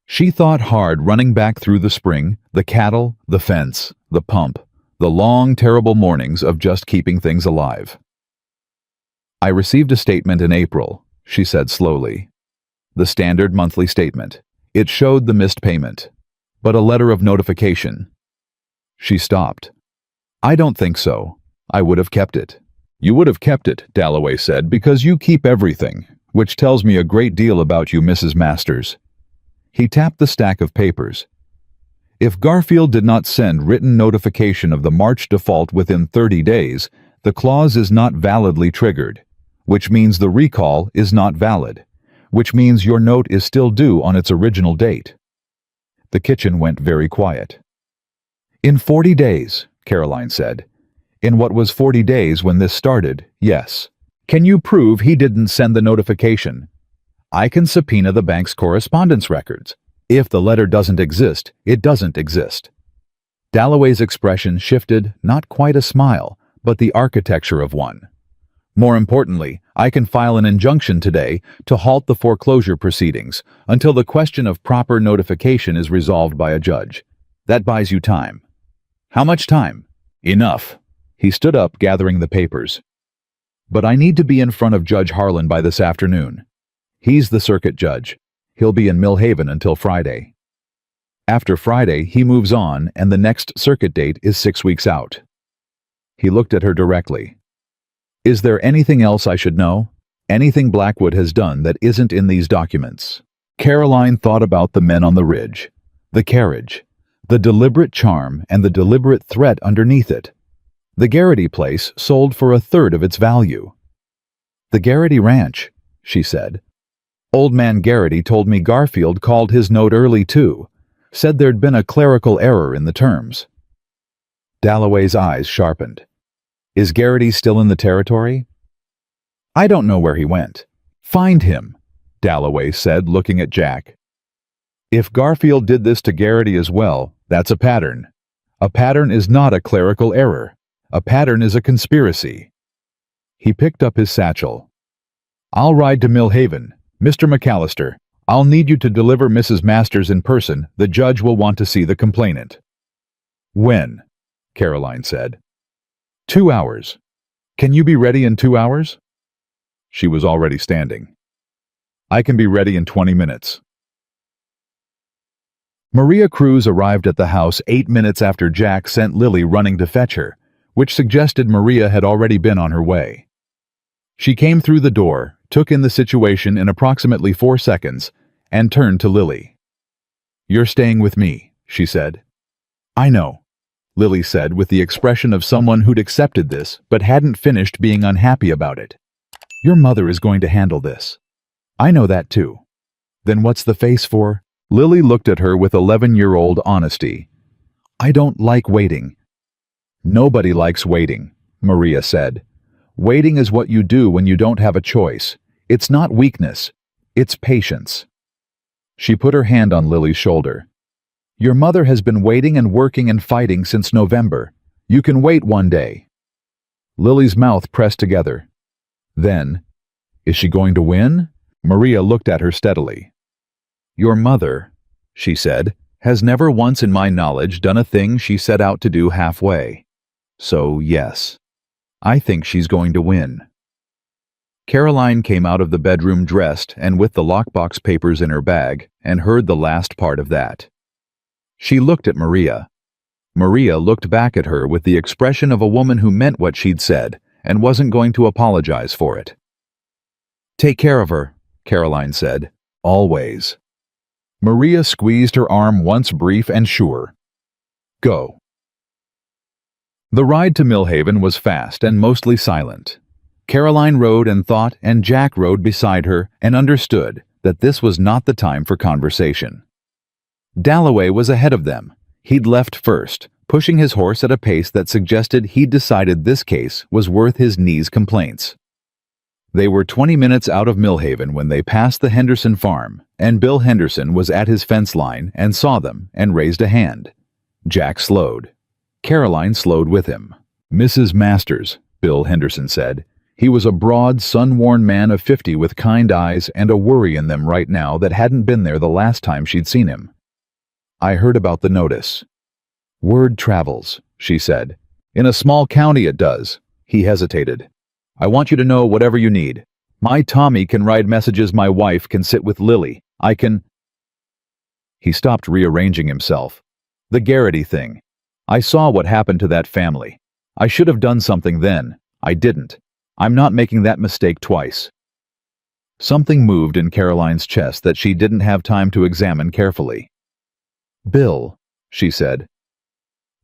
She thought hard, running back through the spring, the cattle, the fence, the pump, the long, terrible mornings of just keeping things alive. "I received a statement in April," she said slowly. "The standard monthly statement. It showed the missed payment. But a letter of notification." She stopped. "I don't think so. I would have kept it." "You would have kept it," Dalloway said, "because you keep everything, which tells me a great deal about you, Mrs. Masters." He tapped the stack of papers. "If Garfield did not send written notification of the March default within 30 days, the clause is not validly triggered, which means the recall is not valid, which means your note is still due on its original date." The kitchen went very quiet. "In 40 days, Caroline said. "In what was 40 days when this started, yes. Can you prove he didn't send the notification?" "I can subpoena the bank's correspondence records. If the letter doesn't exist, it doesn't exist." Dalloway's expression shifted, not quite a smile, but the architecture of one. "More importantly, I can file an injunction today to halt the foreclosure proceedings until the question of proper notification is resolved by a judge. That buys you time." "How much time?" "Enough." He stood up, gathering the papers. "But I need to be in front of Judge Harlan by this afternoon. He's the circuit judge. He'll be in Millhaven until Friday. After Friday, he moves on, and the next circuit date is 6 weeks out." He looked at her directly. "Is there anything else I should know? Anything Blackwood has done that isn't in these documents?" Caroline thought about the men on the ridge, the carriage, the deliberate charm and the deliberate threat underneath it. The Garrity place sold for 1/3 of its value. "The Garrity ranch," she said. "Old man Garrity told me Garfield called his note early too, said there'd been a clerical error in the terms." Dalloway's eyes sharpened. "Is Garrity still in the territory?" "I don't know where he went." "Find him," Dalloway said, looking at Jack. "If Garfield did this to Garrity as well, that's a pattern. A pattern is not a clerical error. A pattern is a conspiracy." He picked up his satchel. "I'll ride to Millhaven. Mr. McAllister, I'll need you to deliver Mrs. Masters in person. The judge will want to see the complainant." "When?" Caroline said. 2 hours. Can you be ready in 2 hours?" She was already standing. "I can be ready in 20 minutes. Maria Cruz arrived at the house 8 minutes after Jack sent Lily running to fetch her, which suggested Maria had already been on her way. She came through the door, took in the situation in approximately 4 seconds, and turned to Lily. "You're staying with me," she said. "I know," Lily said with the expression of someone who'd accepted this but hadn't finished being unhappy about it. "Your mother is going to handle this." "I know that too." "Then what's the face for?" Lily looked at her with 11-year-old honesty. "I don't like waiting." "Nobody likes waiting," Maria said. "Waiting is what you do when you don't have a choice. It's not weakness, it's patience." She put her hand on Lily's shoulder. "Your mother has been waiting and working and fighting since November. You can wait one day." Lily's mouth pressed together. Then, "Is she going to win?" Maria looked at her steadily. "Your mother," she said, "has never once in my knowledge done a thing she set out to do halfway. So, yes, I think she's going to win." Caroline came out of the bedroom dressed and with the lockbox papers in her bag and heard the last part of that. She looked at Maria. Maria looked back at her with the expression of a woman who meant what she'd said and wasn't going to apologize for it. "Take care of her," Caroline said. "Always." Maria squeezed her arm once brief and sure. "Go." The ride to Millhaven was fast and mostly silent. Caroline rode and thought, and Jack rode beside her and understood that this was not the time for conversation. Dalloway was ahead of them. He'd left first, pushing his horse at a pace that suggested he'd decided this case was worth his knee's complaints. They were 20 minutes out of Millhaven when they passed the Henderson farm, and Bill Henderson was at his fence line and saw them and raised a hand. Jack slowed. Caroline slowed with him. "Mrs. Masters," Bill Henderson said. He was a broad, sun-worn man of 50 with kind eyes and a worry in them right now that hadn't been there the last time she'd seen him. "I heard about the notice." "Word travels," she said. "In a small county it does." He hesitated. "I want you to know whatever you need. My Tommy can write messages, my wife can sit with Lily. I can—" He stopped rearranging himself. "The Garrity thing. I saw what happened to that family. I should have done something then. I didn't. I'm not making that mistake twice." Something moved in Caroline's chest that she didn't have time to examine carefully. "Bill," she said.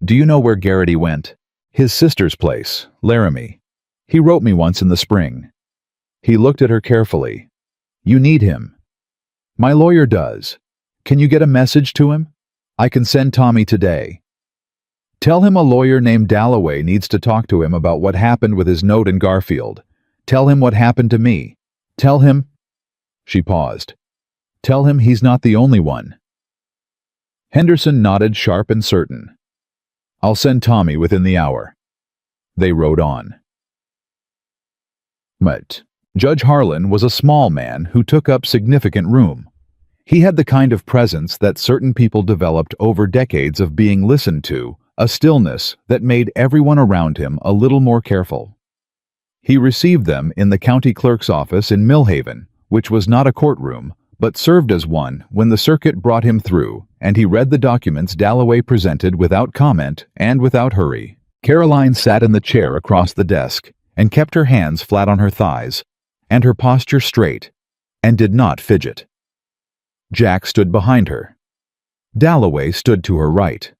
"Do you know where Garrity went?" "His sister's place, Laramie. He wrote me once in the spring." He looked at her carefully. "You need him." "My lawyer does. Can you get a message to him? I can send Tommy today. Tell him a lawyer named Dalloway needs to talk to him about what happened with his note in Garfield. Tell him what happened to me. Tell him—" She paused. "Tell him he's not the only one." Henderson nodded sharp and certain. "I'll send Tommy within the hour." They rode on. But Judge Harlan was a small man who took up significant room. He had the kind of presence that certain people developed over decades of being listened to, a stillness that made everyone around him a little more careful. He received them in the county clerk's office in Millhaven, which was not a courtroom, but served as one when the circuit brought him through, and he read the documents Dalloway presented without comment and without hurry. Caroline sat in the chair across the desk and kept her hands flat on her thighs, and her posture straight, and did not fidget. Jack stood behind her. Dalloway stood to her right.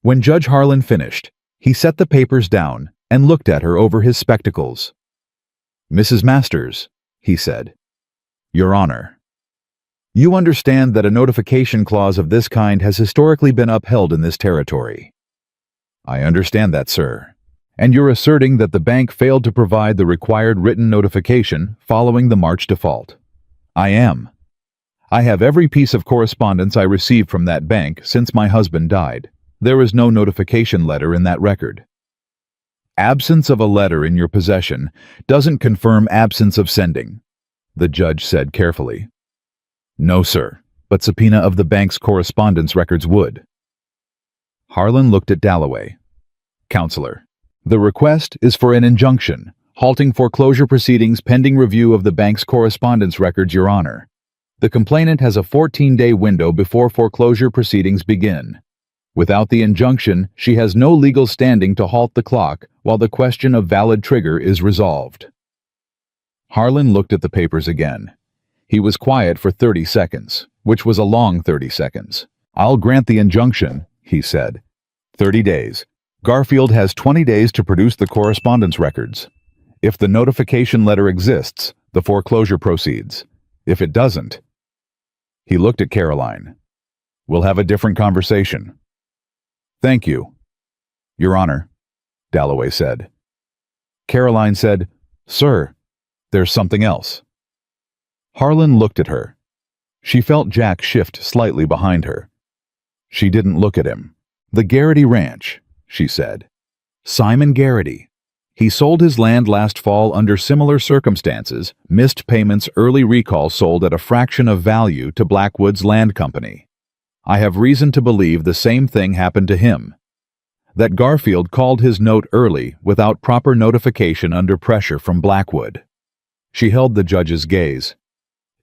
When Judge Harlan finished, he set the papers down and looked at her over his spectacles. "Mrs. Masters," he said. "Your Honor. You understand that a notification clause of this kind has historically been upheld in this territory." "I understand that, sir. And you're asserting that the bank failed to provide the required written notification following the March default." "I am. I have every piece of correspondence I received from that bank since my husband died. There is no notification letter in that record." "Absence of a letter in your possession doesn't confirm absence of sending," the judge said carefully. "No, sir, but subpoena of the bank's correspondence records would." Harlan looked at Dalloway. "Counselor, the request is for an injunction, halting foreclosure proceedings pending review of the bank's correspondence records, Your Honor. The complainant has a 14-day window before foreclosure proceedings begin. Without the injunction, she has no legal standing to halt the clock while the question of valid trigger is resolved. Harlan looked at the papers again. He was quiet for 30 seconds, which was a long 30 seconds. "I'll grant the injunction," he said. 30 days. Garfield has 20 days to produce the correspondence records. If the notification letter exists, the foreclosure proceeds. If it doesn't..." He looked at Caroline. "We'll have a different conversation." "Thank you, Your Honor," Dalloway said. Caroline said, "Sir, there's something else." Harlan looked at her. She felt Jack shift slightly behind her. She didn't look at him. "The Garrity Ranch," she said. "Simon Garrity. He sold his land last fall under similar circumstances, missed payments, early recall, sold at a fraction of value to Blackwood's Land Company. I have reason to believe the same thing happened to him. That Garfield called his note early without proper notification under pressure from Blackwood." She held the judge's gaze.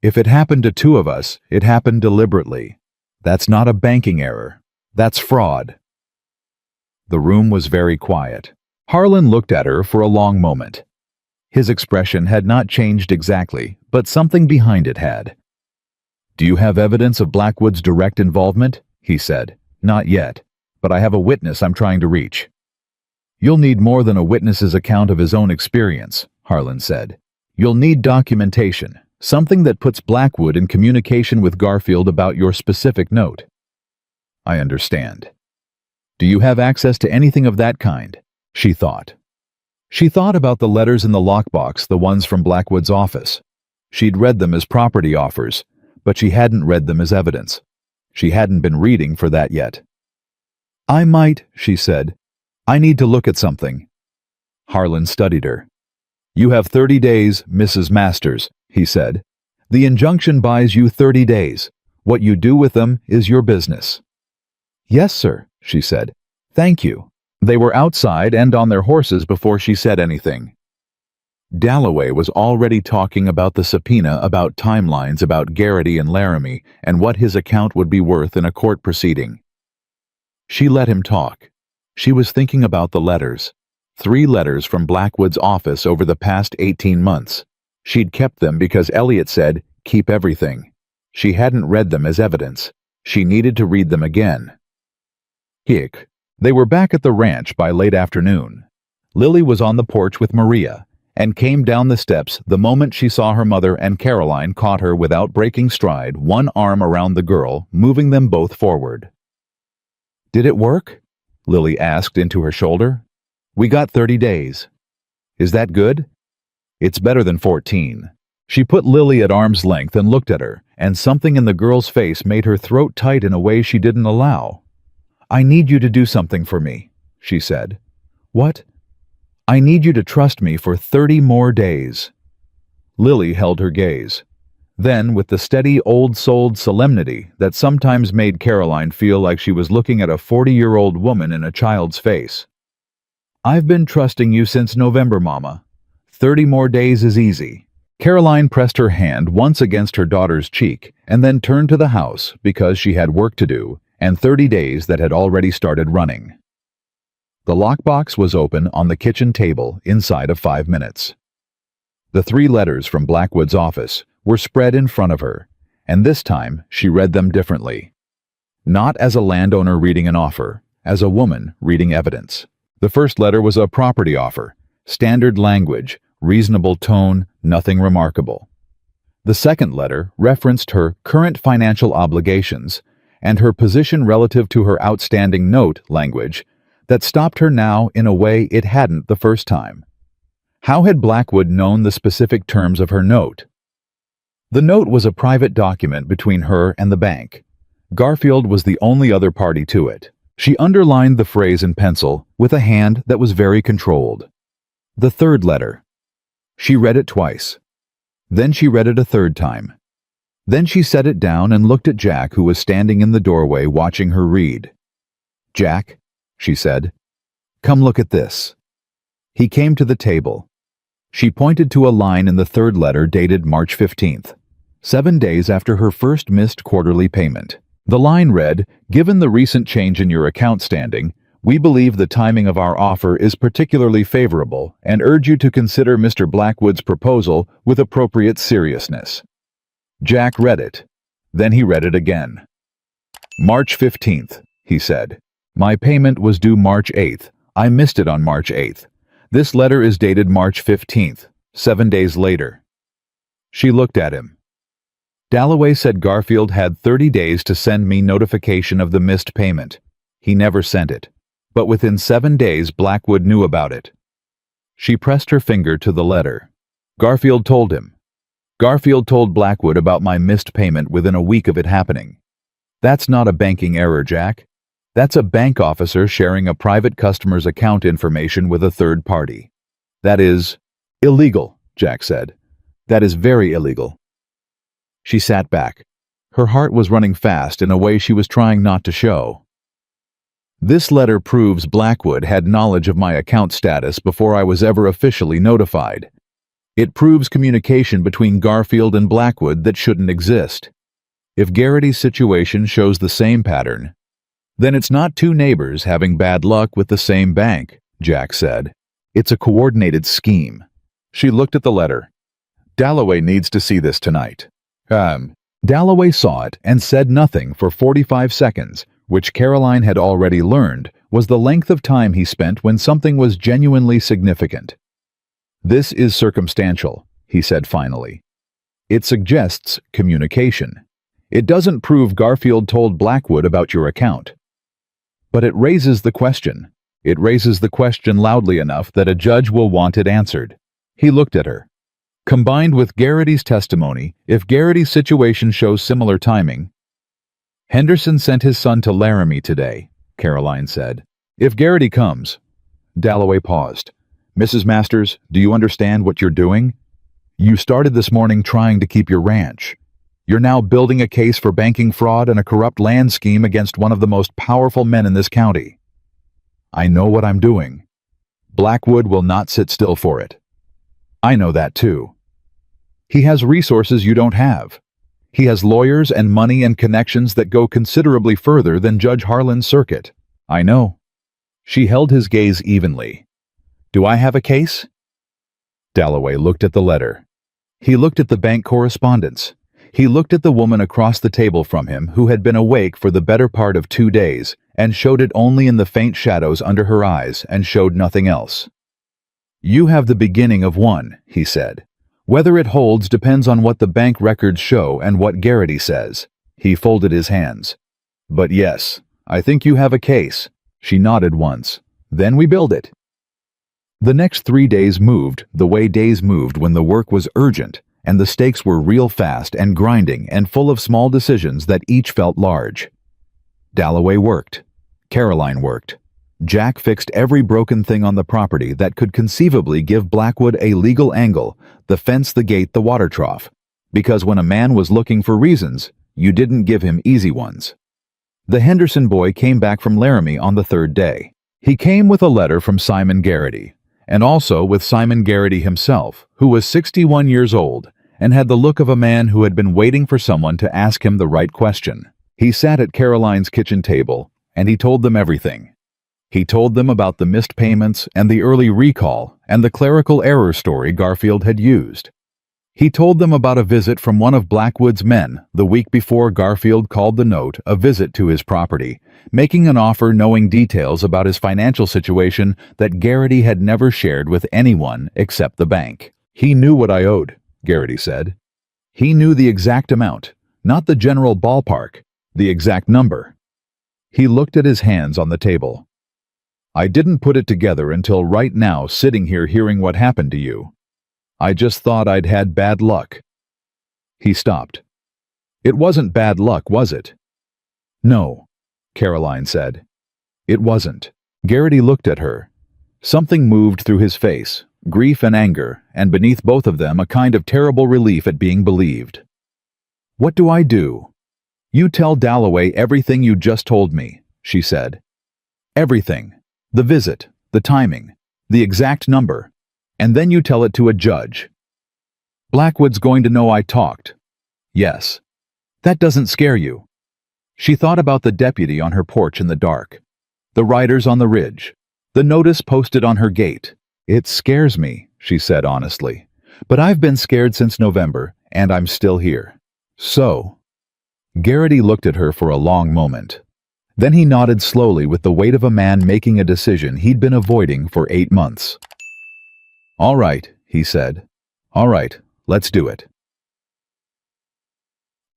"If it happened to two of us, it happened deliberately. That's not a banking error. That's fraud." The room was very quiet. Harlan looked at her for a long moment. His expression had not changed exactly, but something behind it had. "Do you have evidence of Blackwood's direct involvement?" he said. "Not yet, but I have a witness I'm trying to reach." "You'll need more than a witness's account of his own experience," Harlan said. "You'll need documentation, something that puts Blackwood in communication with Garfield about your specific note." "I understand. Do you have access to anything of that kind?" She thought. She thought about the letters in the lockbox, the ones from Blackwood's office. She'd read them as property offers, but she hadn't read them as evidence. She hadn't been reading for that yet. "I might," she said. "I need to look at something." Harlan studied her. "You have 30 days, Mrs. Masters," he said. "The injunction buys you 30 days. What you do with them is your business." "Yes, sir," she said. "Thank you." They were outside and on their horses before she said anything. Dalloway was already talking about the subpoena, about timelines, about Garrity and Laramie, and what his account would be worth in a court proceeding. She let him talk. She was thinking about the letters. 3 letters from Blackwood's office over the past 18 months. She'd kept them because Elliot said, "Keep everything." She hadn't read them as evidence. She needed to read them again. Hick. They were back at the ranch by late afternoon. Lily was on the porch with Maria, and came down the steps the moment she saw her mother, and Caroline caught her without breaking stride, one arm around the girl, moving them both forward. "Did it work?" Lily asked into her shoulder. "We got 30 days. Is that good?" "It's better than 14. She put Lily at arm's length and looked at her, and something in the girl's face made her throat tight in a way she didn't allow. "I need you to do something for me," she said. "What?" "I need you to trust me for 30 more days." Lily held her gaze. Then, with the steady, old-souled solemnity that sometimes made Caroline feel like she was looking at a 40-year-old woman in a child's face. "I've been trusting you since November, Mama. 30 more days is easy." Caroline pressed her hand once against her daughter's cheek and then turned to the house because she had work to do, and 30 days that had already started running. The lockbox was open on the kitchen table inside of 5 minutes. The 3 letters from Blackwood's office were spread in front of her, and this time she read them differently. Not as a landowner reading an offer, as a woman reading evidence. The first letter was a property offer, standard language, reasonable tone, nothing remarkable. The second letter referenced her current financial obligations and her position relative to her outstanding note, language that stopped her now in a way it hadn't the first time. How had Blackwood known the specific terms of her note? The note was a private document between her and the bank. Garfield was the only other party to it. She underlined the phrase in pencil with a hand that was very controlled. The third letter. She read it twice. Then she read it a third time. Then she set it down and looked at Jack, who was standing in the doorway watching her read. "Jack," she said, "come look at this." He came to the table. She pointed to a line in the third letter dated March 15th. 7 days after her first missed quarterly payment. The line read, "Given the recent change in your account standing, we believe the timing of our offer is particularly favorable and urge you to consider Mr. Blackwood's proposal with appropriate seriousness." Jack read it. Then he read it again. "March 15th, he said. "My payment was due March 8th. I missed it on March 8th. This letter is dated March 15th, 7 days later." She looked at him. "Dalloway said Garfield had 30 days to send me notification of the missed payment. He never sent it. But within 7 days, Blackwood knew about it." She pressed her finger to the letter. "Garfield told him. Garfield told Blackwood about my missed payment within a week of it happening. That's not a banking error, Jack. That's a bank officer sharing a private customer's account information with a third party. That is illegal," Jack said. "That is very illegal." She sat back. Her heart was running fast in a way she was trying not to show. "This letter proves Blackwood had knowledge of my account status before I was ever officially notified. It proves communication between Garfield and Blackwood that shouldn't exist. If Garrity's situation shows the same pattern, then it's not two neighbors having bad luck with the same bank," Jack said. "It's a coordinated scheme." She looked at the letter. "Dalloway needs to see this tonight." Dalloway saw it and said nothing for 45 seconds, which Caroline had already learned was the length of time he spent when something was genuinely significant. "This is circumstantial," he said finally. "It suggests communication. It doesn't prove Garfield told Blackwood about your account. But it raises the question. It raises the question loudly enough that a judge will want it answered." He looked at her. "Combined with Garrity's testimony, if Garrity's situation shows similar timing—" "Henderson sent his son to Laramie today," Caroline said. "If Garrity comes—" Dalloway paused. "Mrs. Masters, do you understand what you're doing? You started this morning trying to keep your ranch. You're now building a case for banking fraud and a corrupt land scheme against one of the most powerful men in this county. I know what I'm doing. Blackwood will not sit still for it. I know that too. He has resources you don't have. He has lawyers and money and connections that go considerably further than Judge Harlan's circuit. I know." She held his gaze evenly. "Do I have a case?" Dalloway looked at the letter. He looked at the bank correspondence. He looked at the woman across the table from him who had been awake for the better part of 2 days and showed it only in the faint shadows under her eyes and showed nothing else. "You have the beginning of one," he said. "Whether it holds depends on what the bank records show and what Garrity says." He folded his hands. "But yes, I think you have a case." She nodded once. "Then we build it." The next 3 days moved the way days moved when the work was urgent and the stakes were real fast and grinding and full of small decisions that each felt large. Dalloway worked. Caroline worked. Jack fixed every broken thing on the property that could conceivably give Blackwood a legal angle, the fence, the gate, the water trough. Because when a man was looking for reasons, you didn't give him easy ones. The Henderson boy came back from Laramie on the 3rd day. He came with a letter from Simon Garrity, and also with Simon Garrity himself, who was 61 years old and had the look of a man who had been waiting for someone to ask him the right question. He sat at Caroline's kitchen table, and he told them everything. He told them about the missed payments and the early recall and the clerical error story Garfield had used. He told them about a visit from one of Blackwood's men the week before Garfield called the note a visit to his property, making an offer knowing details about his financial situation that Garrity had never shared with anyone except the bank. "He knew what I owed," Garrity said. "He knew the exact amount, not the general ballpark, the exact number." He looked at his hands on the table. "I didn't put it together until right now, sitting here hearing what happened to you. I just thought I'd had bad luck." He stopped. "It wasn't bad luck, was it?" "No," Caroline said. "It wasn't." Garrity looked at her. Something moved through his face, grief and anger, and beneath both of them a kind of terrible relief at being believed. "What do I do?" "You tell Dalloway everything you just told me," she said. "Everything. The visit, the timing, the exact number, and then you tell it to a judge. Blackwood's going to know I talked. Yes. That doesn't scare you. She thought about the deputy on her porch in the dark, the riders on the ridge, the notice posted on her gate. It scares me, she said honestly. But I've been scared since November, and I'm still here. So? Garrity looked at her for a long moment. Then he nodded slowly with the weight of a man making a decision he'd been avoiding for 8 months. All right, he said. All right, let's do it.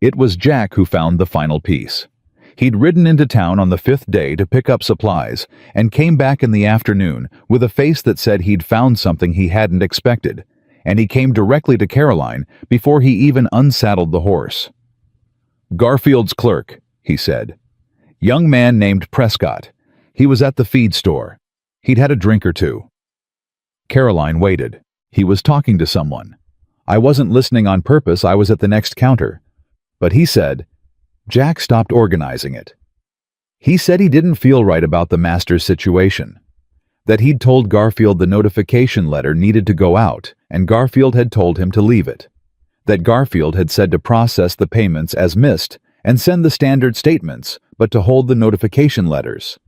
It was Jack who found the final piece. He'd ridden into town on the 5th day to pick up supplies and came back in the afternoon with a face that said he'd found something he hadn't expected, and he came directly to Caroline before he even unsaddled the horse. Garfield's clerk, he said. Young man named Prescott. He was at the feed store. He'd had a drink or two. Caroline waited. He was talking to someone. I wasn't listening on purpose, I was at the next counter. But he said, Jack stopped organizing it. He said he didn't feel right about the master's situation. That he'd told Garfield the notification letter needed to go out, and Garfield had told him to leave it. That Garfield had said to process the payments as missed and send the standard statements, but to hold the notification letters.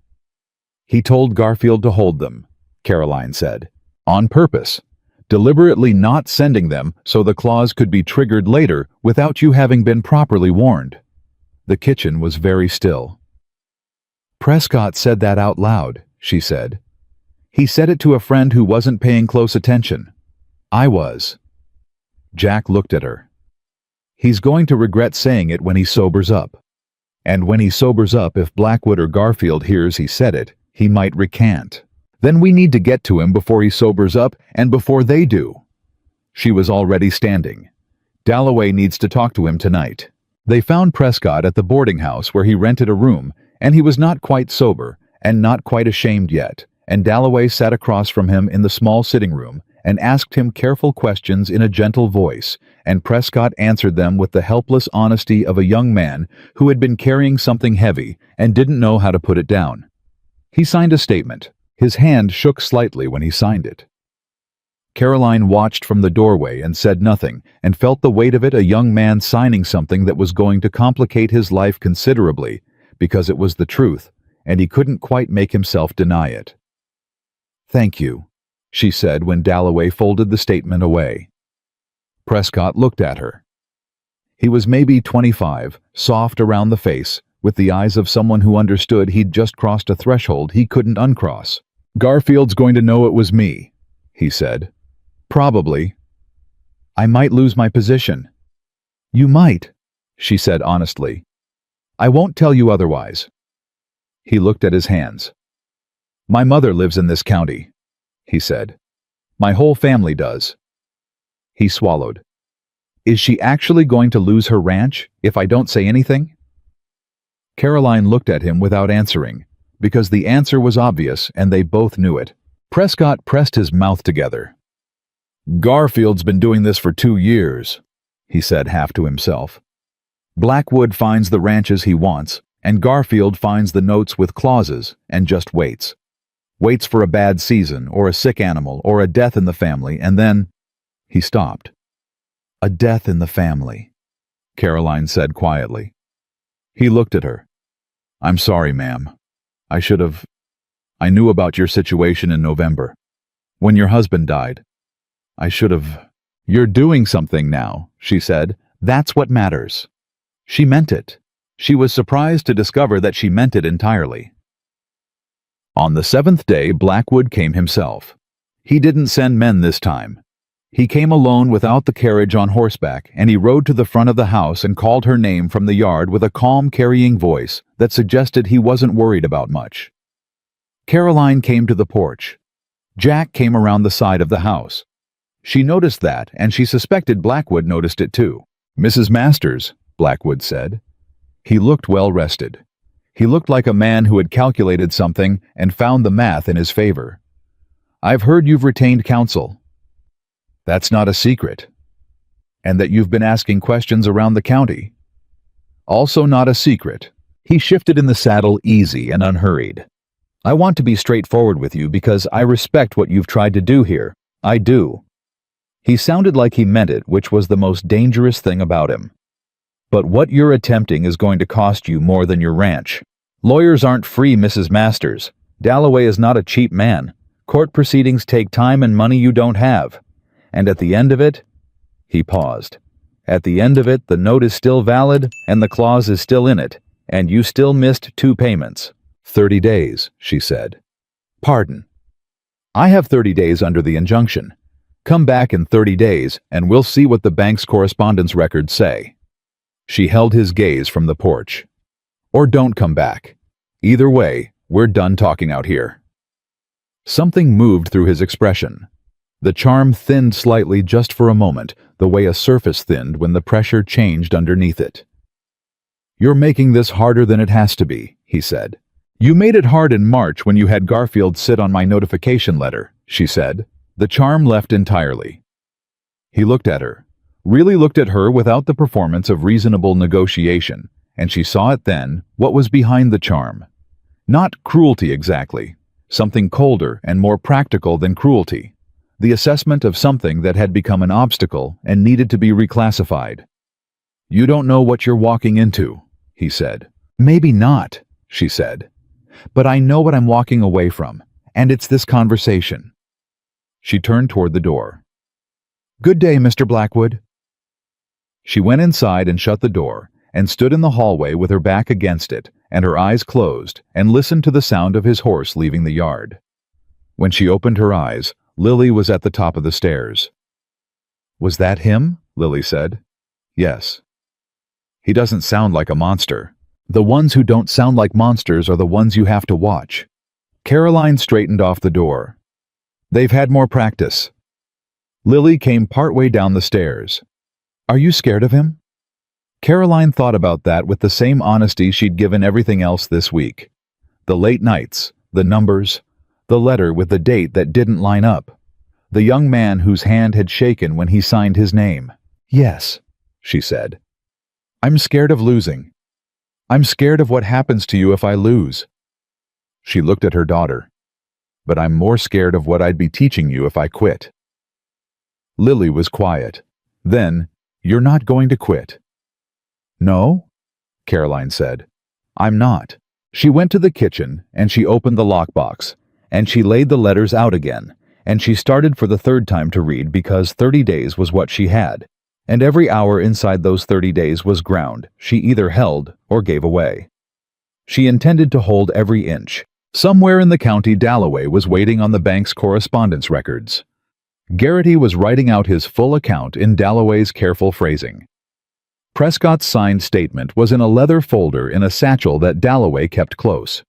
He told Garfield to hold them, Caroline said, on purpose, deliberately not sending them so the clause could be triggered later without you having been properly warned. The kitchen was very still. Prescott said that out loud, she said. He said it to a friend who wasn't paying close attention. I was. Jack looked at her. He's going to regret saying it when he sobers up. And when he sobers up, if Blackwood or Garfield hears he said it, he might recant. Then we need to get to him before he sobers up and before they do. She was already standing. Dalloway needs to talk to him tonight. They found Prescott at the boarding house where he rented a room, and he was not quite sober and not quite ashamed yet, and Dalloway sat across from him in the small sitting room and asked him careful questions in a gentle voice, and Prescott answered them with the helpless honesty of a young man who had been carrying something heavy and didn't know how to put it down. He signed a statement. His hand shook slightly when he signed it. Caroline watched from the doorway and said nothing, and felt the weight of it, a young man signing something that was going to complicate his life considerably, because it was the truth, and he couldn't quite make himself deny it. Thank you, she said when Dalloway folded the statement away. Prescott looked at her. He was maybe 25, soft around the face, with the eyes of someone who understood he'd just crossed a threshold he couldn't uncross. Garfield's going to know it was me, he said. Probably. I might lose my position. You might, she said honestly. I won't tell you otherwise. He looked at his hands. My mother lives in this county, he said. My whole family does. He swallowed. Is she actually going to lose her ranch if I don't say anything? Caroline looked at him without answering, because the answer was obvious and they both knew it. Prescott pressed his mouth together. Garfield's been doing this for 2 years, he said half to himself. Blackwood finds the ranches he wants, and Garfield finds the notes with clauses and just waits. Waits for a bad season, or a sick animal, or a death in the family, and then... He stopped. A death in the family, Caroline said quietly. He looked at her. I'm sorry, ma'am. I knew about your situation in November. When your husband died. I should have... You're doing something now, she said. That's what matters. She meant it. She was surprised to discover that she meant it entirely. On the 7th day, Blackwood came himself. He didn't send men this time. He came alone without the carriage on horseback, and he rode to the front of the house and called her name from the yard with a calm, carrying voice that suggested he wasn't worried about much. Caroline came to the porch. Jack came around the side of the house. She noticed that, and she suspected Blackwood noticed it too. Mrs. Masters, Blackwood said. He looked well rested. He looked like a man who had calculated something and found the math in his favor. I've heard you've retained counsel. That's not a secret. And that you've been asking questions around the county. Also not a secret. He shifted in the saddle easy and unhurried. I want to be straightforward with you because I respect what you've tried to do here. I do. He sounded like he meant it, which was the most dangerous thing about him. But what you're attempting is going to cost you more than your ranch. Lawyers aren't free, Mrs. Masters. Dalloway is not a cheap man. Court proceedings take time and money you don't have. And at the end of it, he paused. At the end of it, the note is still valid, and the clause is still in it, and you still missed 2 payments. 30 days, she said. Pardon. I have 30 days under the injunction. Come back in 30 days, and we'll see what the bank's correspondence records say. She held his gaze from the porch. Or don't come back. Either way, we're done talking out here. Something moved through his expression. The charm thinned slightly just for a moment, the way a surface thinned when the pressure changed underneath it. You're making this harder than it has to be, he said. You made it hard in March when you had Garfield sit on my notification letter, she said. The charm left entirely. He looked at her, really looked at her without the performance of reasonable negotiation, and she saw it then, what was behind the charm. Not cruelty exactly, something colder and more practical than cruelty. The assessment of something that had become an obstacle and needed to be reclassified. You don't know what you're walking into, he said. Maybe not, she said. But I know what I'm walking away from, and it's this conversation. She turned toward the door. Good day, Mr. Blackwood. She went inside and shut the door, and stood in the hallway with her back against it, and her eyes closed, and listened to the sound of his horse leaving the yard. When she opened her eyes, Lily was at the top of the stairs. Was that him? Lily said. Yes. He doesn't sound like a monster. The ones who don't sound like monsters are the ones you have to watch. Caroline straightened off the door. They've had more practice. Lily came partway down the stairs. Are you scared of him? Caroline thought about that with the same honesty she'd given everything else this week. The late nights, the numbers, the letter with the date that didn't line up, the young man whose hand had shaken when he signed his name. Yes, she said. I'm scared of losing. I'm scared of what happens to you if I lose. She looked at her daughter. But I'm more scared of what I'd be teaching you if I quit. Lily was quiet. Then, you're not going to quit. No, Caroline said. I'm not. She went to the kitchen, and she opened the lockbox, and she laid the letters out again, and she started for the 3rd time to read because 30 days was what she had, and every hour inside those 30 days was ground she either held or gave away. She intended to hold every inch. Somewhere in the county, Dalloway was waiting on the bank's correspondence records. Garrity was writing out his full account in Dalloway's careful phrasing. Prescott's signed statement was in a leather folder in a satchel that Dalloway kept close.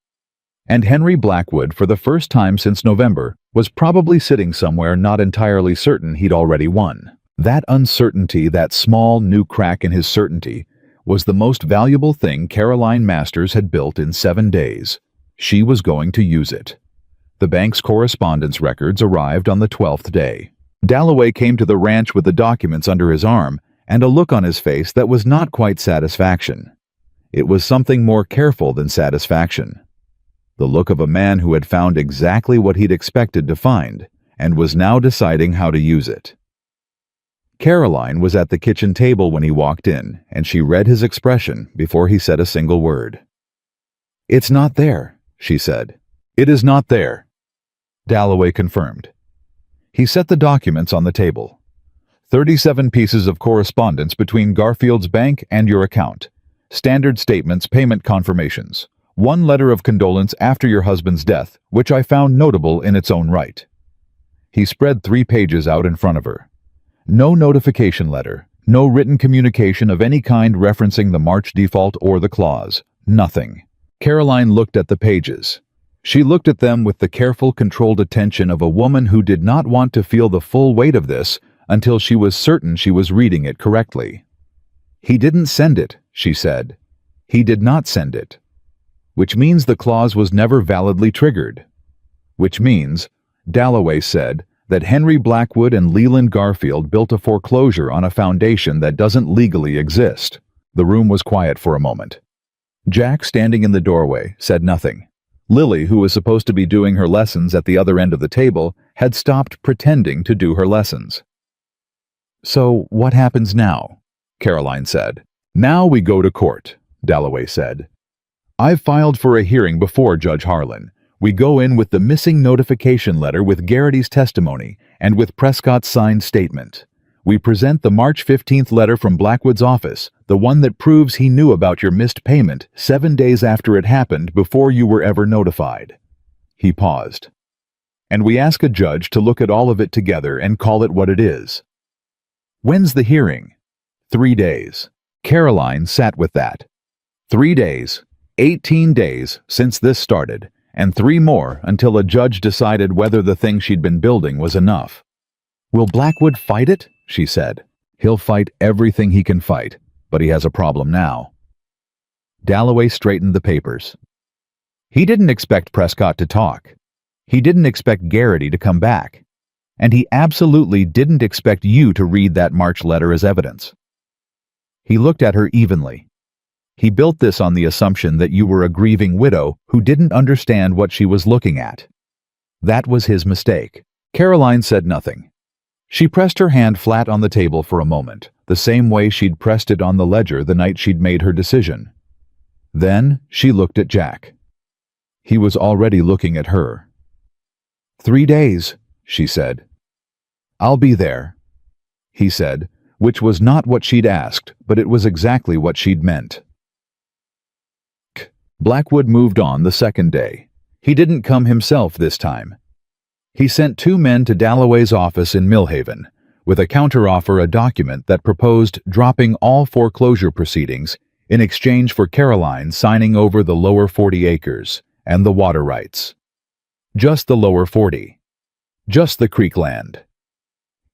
And Henry Blackwood, for the first time since November, was probably sitting somewhere not entirely certain he'd already won. That uncertainty, that small new crack in his certainty, was the most valuable thing Caroline Masters had built in 7 days. She was going to use it. The bank's correspondence records arrived on the 12th day. Dalloway came to the ranch with the documents under his arm and a look on his face that was not quite satisfaction. It was something more careful than satisfaction. The look of a man who had found exactly what he'd expected to find and was now deciding how to use it. Caroline was at the kitchen table when he walked in, and she read his expression before he said a single word. It's not there, she said. It is not there. Dalloway confirmed. He set the documents on the table. 37 pieces of correspondence between Garfield's bank and your account. Standard statements, payment confirmations. 1 letter of condolence after your husband's death, which I found notable in its own right. He spread 3 pages out in front of her. No notification letter, no written communication of any kind referencing the March default or the clause. Nothing. Caroline looked at the pages. She looked at them with the careful, controlled attention of a woman who did not want to feel the full weight of this until she was certain she was reading it correctly. He didn't send it, she said. He did not send it. Which means the clause was never validly triggered. Which means, Dalloway said, that Henry Blackwood and Leland Garfield built a foreclosure on a foundation that doesn't legally exist. The room was quiet for a moment. Jack, standing in the doorway, said nothing. Lily, who was supposed to be doing her lessons at the other end of the table, had stopped pretending to do her lessons. So, what happens now? Caroline said. "Now we go to court," Dalloway said. "I've filed for a hearing before Judge Harlan. We go in with the missing notification letter with Garrity's testimony and with Prescott's signed statement. We present the March 15th letter from Blackwood's office, the one that proves he knew about your missed payment 7 days after it happened before you were ever notified." He paused. "And we ask a judge to look at all of it together and call it what it is." "When's the hearing?" 3 days. Caroline sat with that. 3 days, 18 days since this started, and 3 more until a judge decided whether the thing she'd been building was enough. "Will Blackwood fight it?" she said. "He'll fight everything he can fight, but he has a problem now." Dalloway straightened the papers. He didn't expect Prescott to talk. He didn't expect Garrity to come back. And he absolutely didn't expect you to read that March letter as evidence. He looked at her evenly. He built this on the assumption that you were a grieving widow who didn't understand what she was looking at. That was his mistake. Caroline said nothing. She pressed her hand flat on the table for a moment, the same way she'd pressed it on the ledger the night she'd made her decision. Then she looked at Jack. He was already looking at her. 3 days, she said. "I'll be there," he said, which was not what she'd asked, but it was exactly what she'd meant. Blackwood moved on the second day. He didn't come himself this time. He sent 2 men to Dalloway's office in Millhaven, with a counteroffer, a document that proposed dropping all foreclosure proceedings in exchange for Caroline signing over the lower 40 acres and the water rights. Just the lower 40. Just the creek land.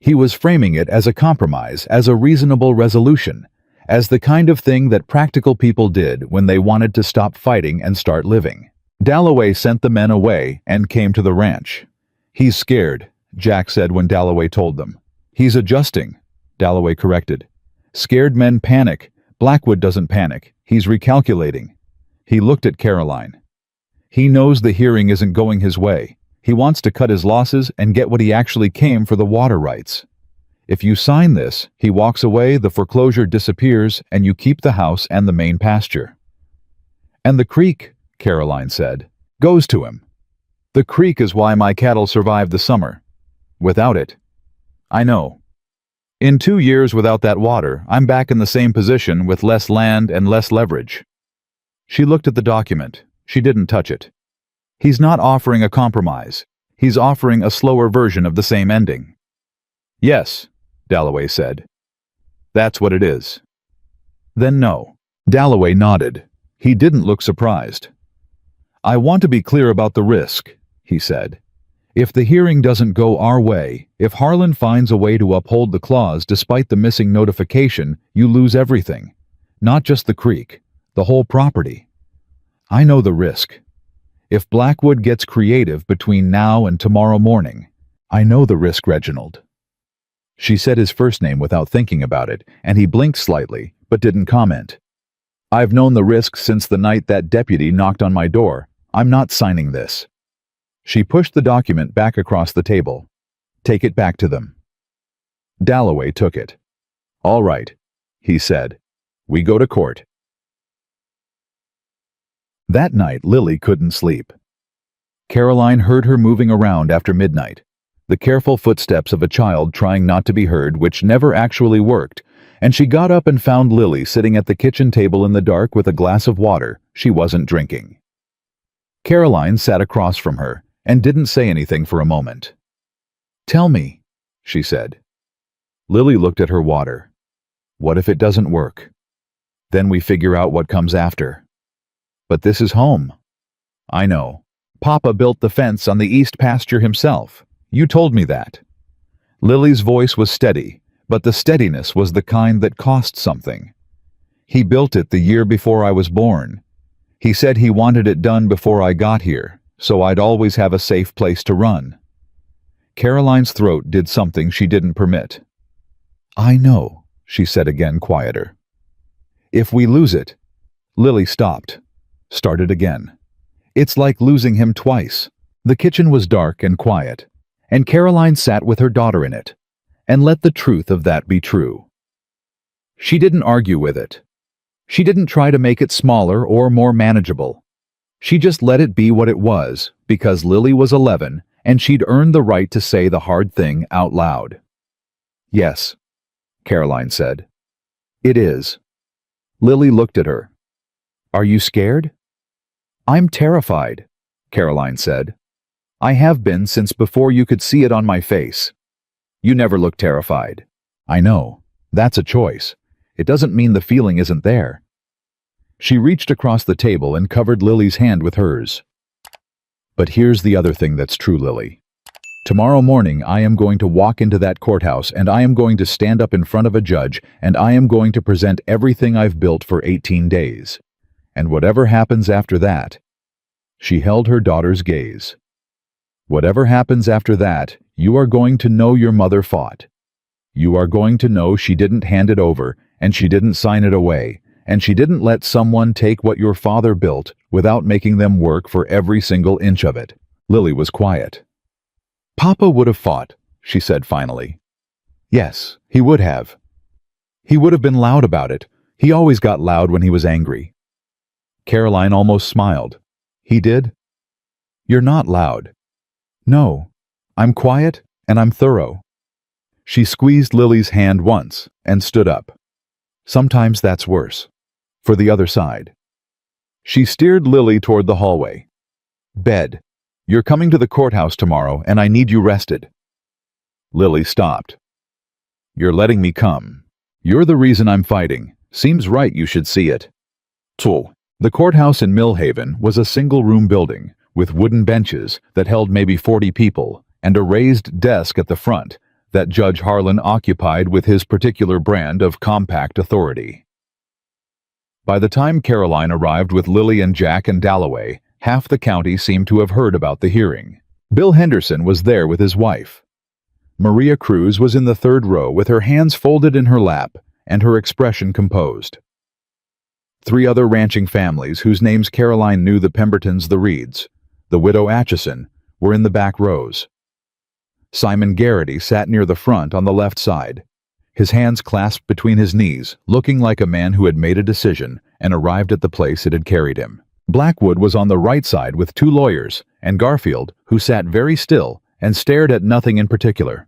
He was framing it as a compromise, as a reasonable resolution, as the kind of thing that practical people did when they wanted to stop fighting and start living. Dalloway sent the men away and came to the ranch. "He's scared," Jack said when Dalloway told them. "He's adjusting," Dalloway corrected. "Scared men panic. Blackwood doesn't panic. He's recalculating." He looked at Caroline. "He knows the hearing isn't going his way. He wants to cut his losses and get what he actually came for, the water rights. If you sign this, he walks away, the foreclosure disappears, and you keep the house and the main pasture." "And the creek," Caroline said, "goes to him. The creek is why my cattle survived the summer. Without it, I know. In 2 years without that water, I'm back in the same position with less land and less leverage." She looked at the document. She didn't touch it. "He's not offering a compromise. He's offering a slower version of the same ending." "Yes," Dalloway said. "That's what it is." "Then no." Dalloway nodded. He didn't look surprised. "I want to be clear about the risk," he said. "If the hearing doesn't go our way, if Harlan finds a way to uphold the clause despite the missing notification, you lose everything. Not just the creek, the whole property. I know the risk. If Blackwood gets creative between now and tomorrow morning, I know the risk, Reginald." She said his first name without thinking about it, and he blinked slightly, but didn't comment. "I've known the risk since the night that deputy knocked on my door. I'm not signing this." She pushed the document back across the table. "Take it back to them." Dalloway took it. "All right," he said. "We go to court." That night, Lily couldn't sleep. Caroline heard her moving around after midnight, the careful footsteps of a child trying not to be heard, which never actually worked, and she got up and found Lily sitting at the kitchen table in the dark with a glass of water she wasn't drinking. Caroline sat across from her and didn't say anything for a moment. "Tell me," she said. Lily looked at her water. "What if it doesn't work? Then we figure out what comes after." "But this is home." "I know. Papa built the fence on the east pasture himself. You told me that." Lily's voice was steady, but the steadiness was the kind that cost something. "He built it the year before I was born. He said he wanted it done before I got here, so I'd always have a safe place to run." Caroline's throat did something she didn't permit. "I know," she said again, quieter. "If we lose it..." Lily stopped. Started again. "It's like losing him twice." The kitchen was dark and quiet, and Caroline sat with her daughter in it, and let the truth of that be true. She didn't argue with it. She didn't try to make it smaller or more manageable. She just let it be what it was, because Lily was 11 and she'd earned the right to say the hard thing out loud. "Yes," Caroline said. "It is." Lily looked at her. "Are you scared?" "I'm terrified," Caroline said. "I have been since before you could see it on my face." "You never look terrified." "I know. That's a choice. It doesn't mean the feeling isn't there." She reached across the table and covered Lily's hand with hers. "But here's the other thing that's true, Lily. Tomorrow morning I am going to walk into that courthouse and I am going to stand up in front of a judge and I am going to present everything I've built for 18 days. And whatever happens after that," she held her daughter's gaze, "whatever happens after that, you are going to know your mother fought. You are going to know she didn't hand it over and she didn't sign it away. And she didn't let someone take what your father built without making them work for every single inch of it." Lily was quiet. "Papa would have fought," she said finally. "Yes, he would have. He would have been loud about it. He always got loud when he was angry." Caroline almost smiled. "He did?" "You're not loud." "No, I'm quiet and I'm thorough." She squeezed Lily's hand once and stood up. "Sometimes that's worse. For the other side." She steered Lily toward the hallway. "Bed. You're coming to the courthouse tomorrow and I need you rested." Lily stopped. "You're letting me come. You're the reason I'm fighting. Seems right you should see it." The courthouse in Millhaven was a single-room building with wooden benches that held maybe 40 people and a raised desk at the front that Judge Harlan occupied with his particular brand of compact authority. By the time Caroline arrived with Lily and Jack and Dalloway, half the county seemed to have heard about the hearing. Bill Henderson was there with his wife. Maria Cruz was in the third row with her hands folded in her lap and her expression composed. 3 other ranching families whose names Caroline knew, the Pembertons, the Reeds, the widow Atchison, were in the back rows. Simon Garrity sat near the front on the left side, his hands clasped between his knees, looking like a man who had made a decision and arrived at the place it had carried him. Blackwood was on the right side with 2 lawyers, and Garfield, who sat very still and stared at nothing in particular.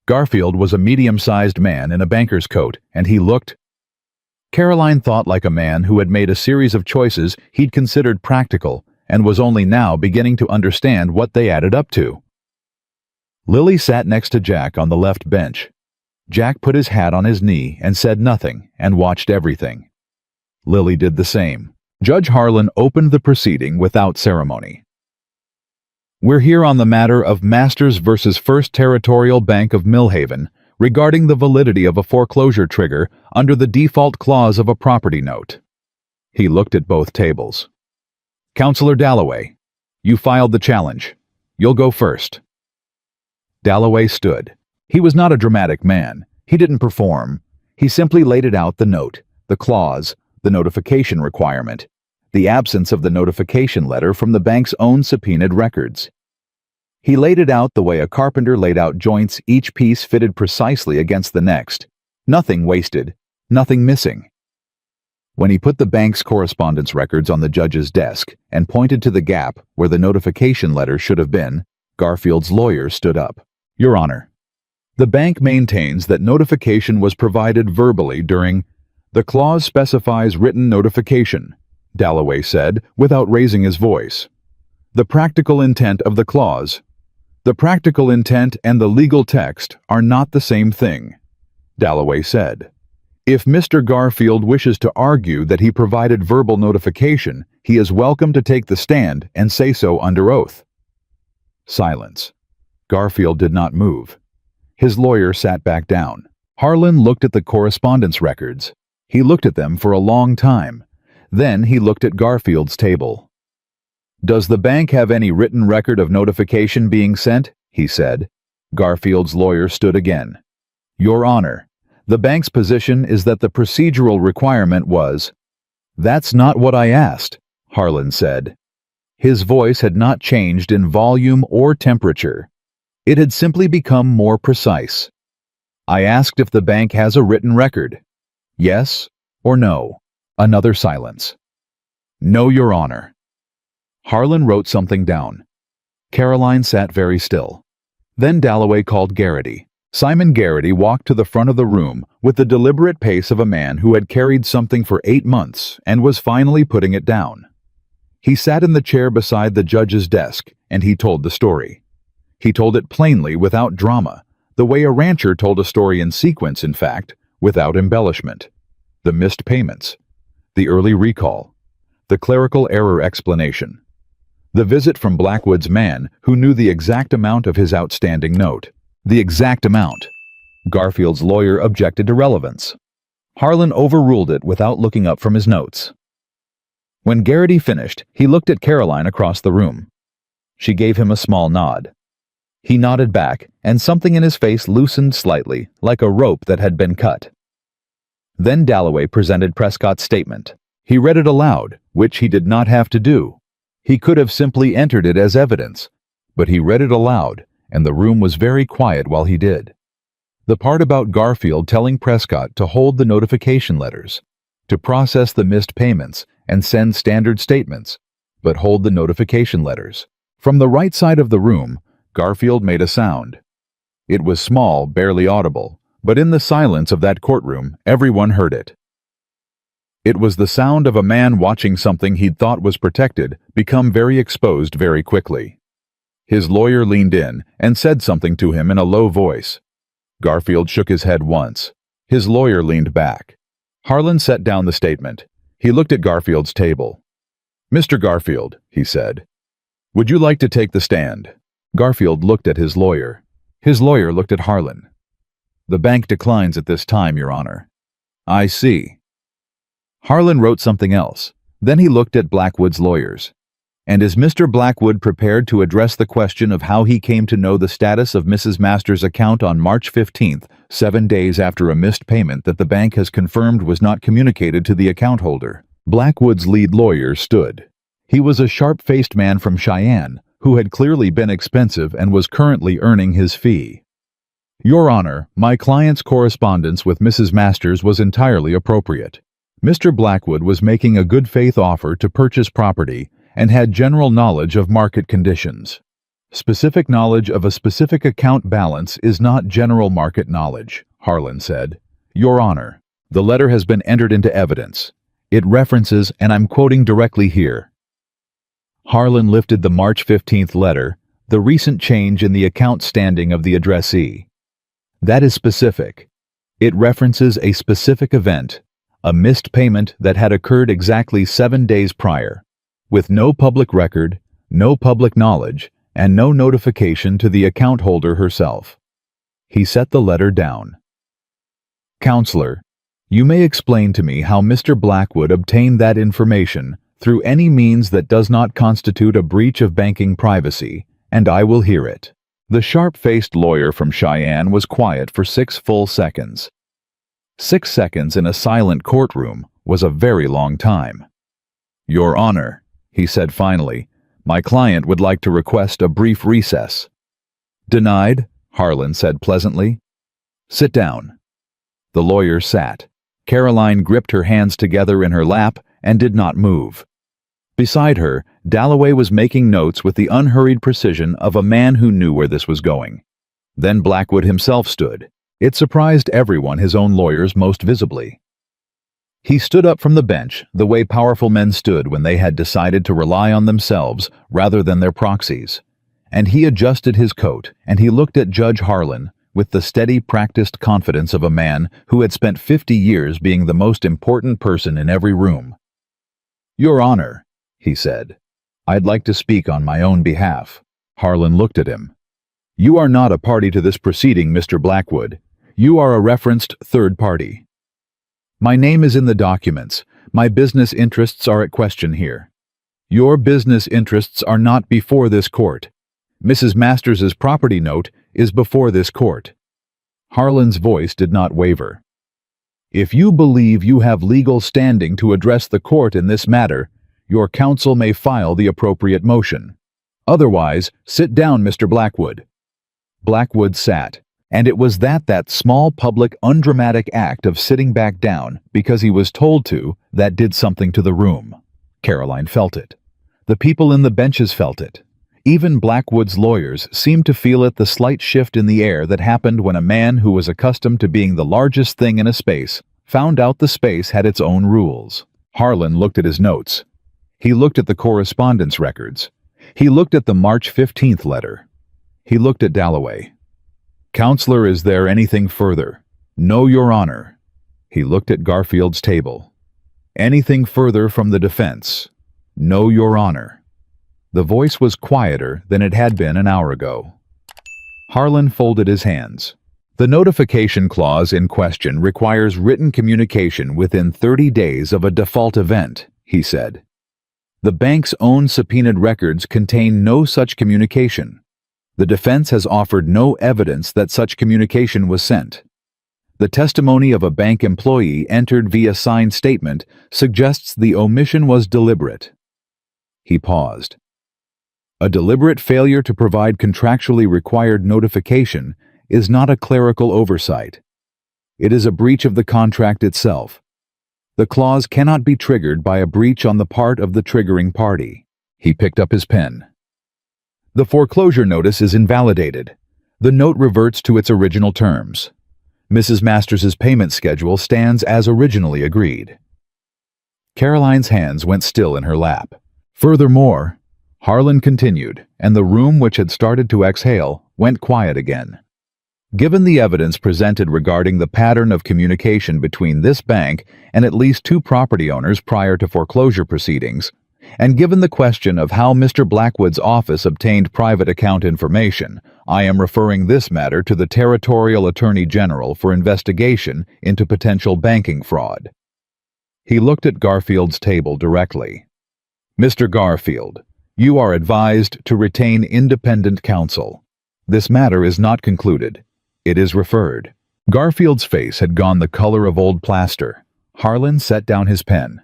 Garfield was a medium-sized man in a banker's coat, and he looked— Caroline thought like a man who had made a series of choices he'd considered practical and was only now beginning to understand what they added up to. Lily sat next to Jack on the left bench. Jack put his hat on his knee and said nothing and watched everything. Lily did the same. Judge Harlan opened the proceeding without ceremony. "We're here on the matter of Masters versus First Territorial Bank of Millhaven regarding the validity of a foreclosure trigger under the default clause of a property note." He looked at both tables. "Counselor Dalloway, you filed the challenge. You'll go first." Dalloway stood. He was not a dramatic man. He didn't perform. He simply laid it out: the note, the clause, the notification requirement, the absence of the notification letter from the bank's own subpoenaed records. He laid it out the way a carpenter laid out joints, each piece fitted precisely against the next. Nothing wasted, nothing missing. When he put the bank's correspondence records on the judge's desk and pointed to the gap where the notification letter should have been, Garfield's lawyer stood up. "Your Honor, the bank maintains that notification was provided verbally during— The clause specifies written notification," Dalloway said, without raising his voice. "The practical intent of the clause. The practical intent and the legal text are not the same thing," Dalloway said. "If Mr. Garfield wishes to argue that he provided verbal notification, he is welcome to take the stand and say so under oath." Silence. Garfield did not move. His lawyer sat back down. Harlan looked at the correspondence records. He looked at them for a long time. Then he looked at Garfield's table. "Does the bank have any written record of notification being sent?" he said. Garfield's lawyer stood again. "Your Honor, the bank's position is that the procedural requirement was—" "That's not what I asked," Harlan said. His voice had not changed in volume or temperature. It had simply become more precise. "I asked if the bank has a written record. Yes or no?" Another silence. "No, Your Honor." Harlan wrote something down. Caroline sat very still. Then Dalloway called Garrity. Simon Garrity walked to the front of the room with the deliberate pace of a man who had carried something for 8 months and was finally putting it down. He sat in the chair beside the judge's desk, and he told the story. He told it plainly, without drama, the way a rancher told a story in sequence, in fact, without embellishment. The missed payments, the early recall, the clerical error explanation, the visit from Blackwood's man who knew the exact amount of his outstanding note. The exact amount. Garfield's lawyer objected to relevance. Harlan overruled it without looking up from his notes. When Garrity finished, he looked at Caroline across the room. She gave him a small nod. He nodded back, and something in his face loosened slightly, like a rope that had been cut. Then Dalloway presented Prescott's statement. He read it aloud, which he did not have to do. He could have simply entered it as evidence, but he read it aloud, and the room was very quiet while he did. The part about Garfield telling Prescott to hold the notification letters, to process the missed payments and send standard statements, but hold the notification letters. From the right side of the room, Garfield made a sound. It was small, barely audible, but in the silence of that courtroom, everyone heard it. It was the sound of a man watching something he'd thought was protected become very exposed very quickly. His lawyer leaned in and said something to him in a low voice. Garfield shook his head once. His lawyer leaned back. Harlan set down the statement. He looked at Garfield's table. "Mr. Garfield," he said, "would you like to take the stand?" Garfield looked at his lawyer. His lawyer looked at Harlan. "The bank declines at this time, Your Honor." "I see." Harlan wrote something else. Then he looked at Blackwood's lawyers. "And is Mr. Blackwood prepared to address the question of how he came to know the status of Mrs. Masters' account on March 15th, 7 days after a missed payment that the bank has confirmed was not communicated to the account holder?" Blackwood's lead lawyer stood. He was a sharp-faced man from Cheyenne, who had clearly been expensive and was currently earning his fee. "Your Honor, my client's correspondence with Mrs. Masters was entirely appropriate. Mr. Blackwood was making a good-faith offer to purchase property and had general knowledge of market conditions. Specific knowledge of a specific account balance is not general market knowledge," Harlan said. "Your Honor, the letter has been entered into evidence. It references, and I'm quoting directly here." Harlan lifted the March 15th letter, the recent change in the account standing of the addressee. "That is specific. It references a specific event, a missed payment that had occurred exactly 7 days prior, with no public record, no public knowledge, and no notification to the account holder herself." He set the letter down. "Counselor, you may explain to me how Mr. Blackwood obtained that information through any means that does not constitute a breach of banking privacy, and I will hear it." The sharp-faced lawyer from Cheyenne was quiet for 6 full seconds. 6 seconds in a silent courtroom was a very long time. "Your Honor," he said finally, "my client would like to request a brief recess." "Denied," Harlan said pleasantly. "Sit down." The lawyer sat. Caroline gripped her hands together in her lap and did not move. Beside her, Dalloway was making notes with the unhurried precision of a man who knew where this was going. Then Blackwood himself stood. It surprised everyone, his own lawyers most visibly. He stood up from the bench the way powerful men stood when they had decided to rely on themselves rather than their proxies. And he adjusted his coat, and he looked at Judge Harlan with the steady, practiced confidence of a man who had spent 50 years being the most important person in every room. "Your Honor," he said, "I'd like to speak on my own behalf." Harlan looked at him. "You are not a party to this proceeding, Mr. Blackwood. You are a referenced third party. My name is in the documents. My business interests are at question here. Your business interests are not before this court. Mrs. Masters' property note is before this court." Harlan's voice did not waver. "If you believe you have legal standing to address the court in this matter, your counsel may file the appropriate motion. Otherwise, sit down, Mr. Blackwood." Blackwood sat, And it was that small public undramatic act of sitting back down because he was told to that did something to the room. Caroline felt it. The people in the benches felt it. Even Blackwood's lawyers seemed to feel it, the slight shift in the air that happened when a man who was accustomed to being the largest thing in a space found out the space had its own rules. Harlan looked at his notes. He looked at the correspondence records. He looked at the March 15th letter. He looked at Dalloway. "Counselor, is there anything further?" "No, Your Honor." He looked at Garfield's table. "Anything further from the defense?" "No, Your Honor." The voice was quieter than it had been an hour ago. Harlan folded his hands. "The notification clause in question requires written communication within 30 days of a default event," he said. "The bank's own subpoenaed records contain no such communication. The defense has offered no evidence that such communication was sent. The testimony of a bank employee entered via signed statement suggests the omission was deliberate." He paused. "A deliberate failure to provide contractually required notification is not a clerical oversight. It is a breach of the contract itself. The clause cannot be triggered by a breach on the part of the triggering party." He picked up his pen. "The foreclosure notice is invalidated. The note reverts to its original terms. Mrs. Masters's payment schedule stands as originally agreed." Caroline's hands went still in her lap. "Furthermore," Harlan continued, and the room, which had started to exhale, went quiet again. "Given the evidence presented regarding the pattern of communication between this bank and at least 2 property owners prior to foreclosure proceedings, and given the question of how Mr. Blackwood's office obtained private account information, I am referring this matter to the Territorial Attorney General for investigation into potential banking fraud." He looked at Garfield's table directly. "Mr. Garfield, you are advised to retain independent counsel. This matter is not concluded. It is referred." Garfield's face had gone the color of old plaster. Harlan set down his pen.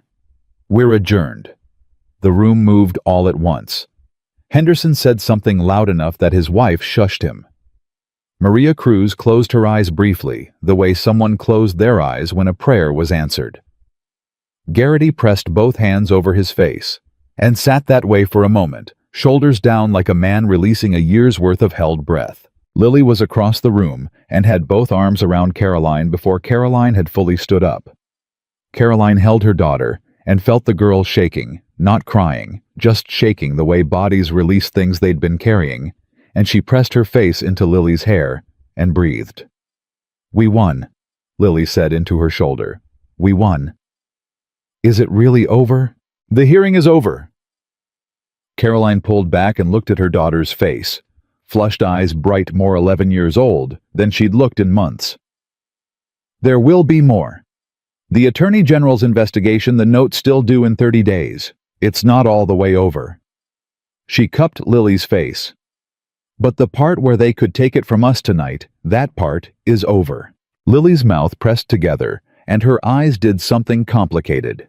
"We're adjourned." The room moved all at once. Henderson said something loud enough that his wife shushed him. Maria Cruz closed her eyes briefly, the way someone closed their eyes when a prayer was answered. Garrity pressed both hands over his face and sat that way for a moment, shoulders down like a man releasing a year's worth of held breath. Lily was across the room and had both arms around Caroline before Caroline had fully stood up. Caroline held her daughter and felt the girl shaking, not crying, just shaking the way bodies release things they'd been carrying, and she pressed her face into Lily's hair and breathed. "We won," Lily said into her shoulder. "We won." "Is it really over?" "The hearing is over." Caroline pulled back and looked at her daughter's face, flushed eyes bright, more 11 years old than she'd looked in months. "There will be more. The Attorney General's investigation, the note's still due in 30 days. It's not all the way over." She cupped Lily's face. "But the part where they could take it from us tonight, that part is over." Lily's mouth pressed together, and her eyes did something complicated.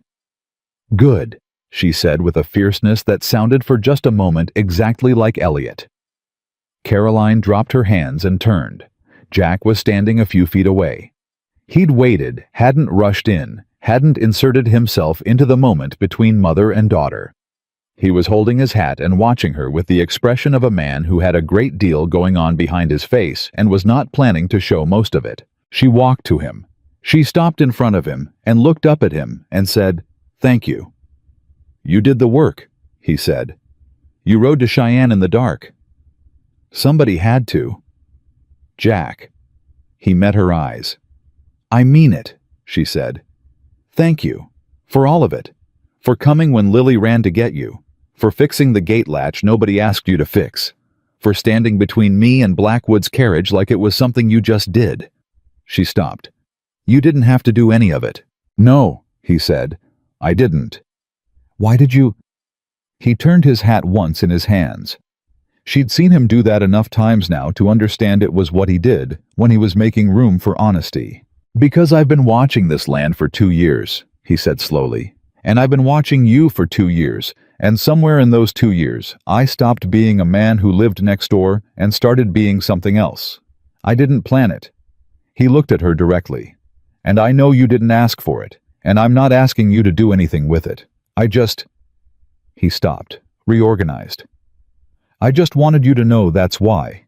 "Good," she said with a fierceness that sounded for just a moment exactly like Elliot. Caroline dropped her hands and turned. Jack was standing a few feet away. He'd waited, hadn't rushed in, hadn't inserted himself into the moment between mother and daughter. He was holding his hat and watching her with the expression of a man who had a great deal going on behind his face and was not planning to show most of it. She walked to him. She stopped in front of him and looked up at him and said, "Thank you." "You did the work," he said. "You rode to Cheyenne in the dark." "Somebody had to." "Jack." He met her eyes. "I mean it," she said. "Thank you. For all of it. For coming when Lily ran to get you. For fixing the gate latch nobody asked you to fix. For standing between me and Blackwood's carriage like it was something you just did." She stopped. "You didn't have to do any of it." "No," he said. "I didn't." "Why did you—" He turned his hat once in his hands. She'd seen him do that enough times now to understand it was what he did when he was making room for honesty. "Because I've been watching this land for 2 years, he said slowly. "And I've been watching you for 2 years, and somewhere in those 2 years, I stopped being a man who lived next door and started being something else. I didn't plan it." He looked at her directly. "And I know you didn't ask for it, and I'm not asking you to do anything with it. I just—" He stopped, reorganized. "I just wanted you to know that's why."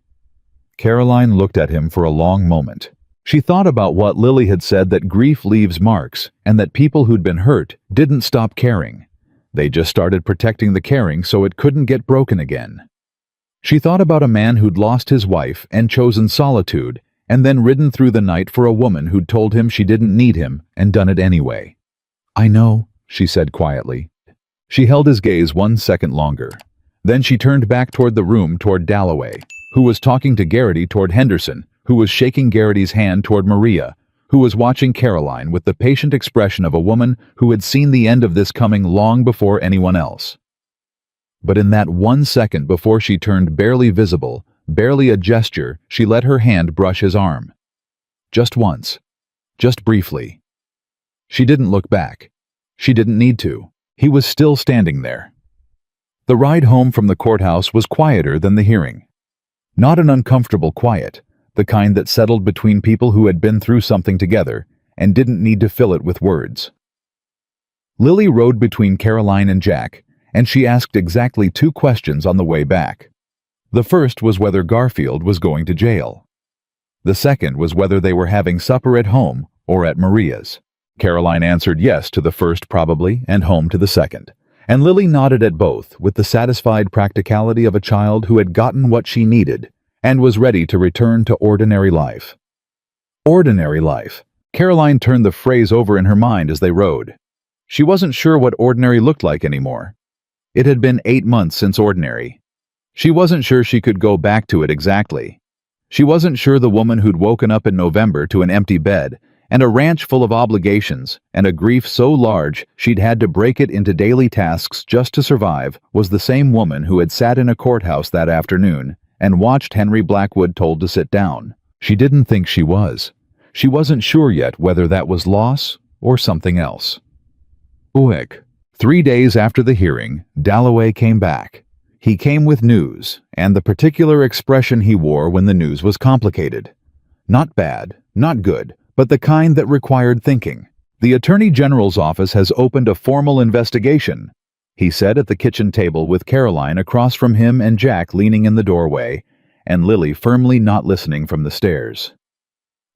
Caroline looked at him for a long moment. She thought about what Lily had said, that grief leaves marks, and that people who'd been hurt didn't stop caring. They just started protecting the caring so it couldn't get broken again. She thought about a man who'd lost his wife and chosen solitude, and then ridden through the night for a woman who'd told him she didn't need him and done it anyway. "I know," she said quietly. She held his gaze 1 second longer. Then she turned back toward the room, toward Dalloway, who was talking to Garrity, toward Henderson, who was shaking Garrity's hand, toward Maria, who was watching Caroline with the patient expression of a woman who had seen the end of this coming long before anyone else. But in that 1 second before she turned barely visible, barely a gesture, she let her hand brush his arm. Just once. Just briefly. She didn't look back. She didn't need to. He was still standing there. The ride home from the courthouse was quieter than the hearing. Not an uncomfortable quiet, the kind that settled between people who had been through something together and didn't need to fill it with words. Lily rode between Caroline and Jack, and she asked exactly 2 questions on the way back. The first was whether Garfield was going to jail. The second was whether they were having supper at home or at Maria's. Caroline answered yes to the first probably, and home to the second. And Lily nodded at both with the satisfied practicality of a child who had gotten what she needed and was ready to return to ordinary life. Ordinary life. Caroline turned the phrase over in her mind as they rode. She wasn't sure what ordinary looked like anymore. It had been 8 months since ordinary. She wasn't sure she could go back to it exactly. She wasn't sure the woman who'd woken up in November to an empty bed and a ranch full of obligations and a grief so large she'd had to break it into daily tasks just to survive was the same woman who had sat in a courthouse that afternoon and watched Henry Blackwood told to sit down. She didn't think she was. She wasn't sure yet whether that was loss or something else. Uek. 3 days after the hearing, Dalloway came back. He came with news, and the particular expression he wore when the news was complicated. Not bad, not good, but the kind that required thinking. "The Attorney General's office has opened a formal investigation," he said at the kitchen table with Caroline across from him and Jack leaning in the doorway, and Lily firmly not listening from the stairs.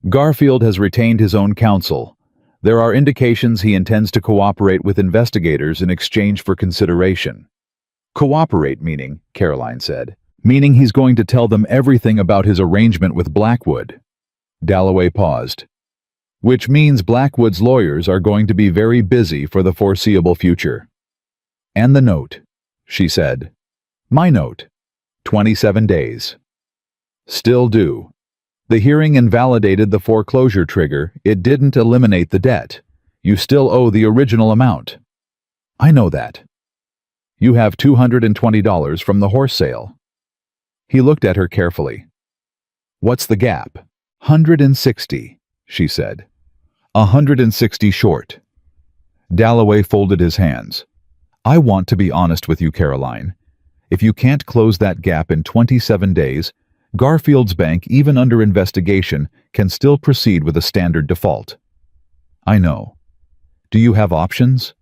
"Garfield has retained his own counsel. There are indications he intends to cooperate with investigators in exchange for consideration." "Cooperate meaning," Caroline said, "meaning he's going to tell them everything about his arrangement with Blackwood." Dalloway paused. "Which means Blackwood's lawyers are going to be very busy for the foreseeable future." "And the note," she said. "My note. 27 days. Still due. The hearing invalidated the foreclosure trigger. It didn't eliminate the debt. You still owe the original amount." "I know that." "You have $220 from the horse sale." He looked at her carefully. "What's the gap?" "160, she said. 160 short." Dalloway folded his hands. "I want to be honest with you, Caroline. If you can't close that gap in 27 days, Garfield's bank, even under investigation, can still proceed with a standard default." "I know. Do you have options?"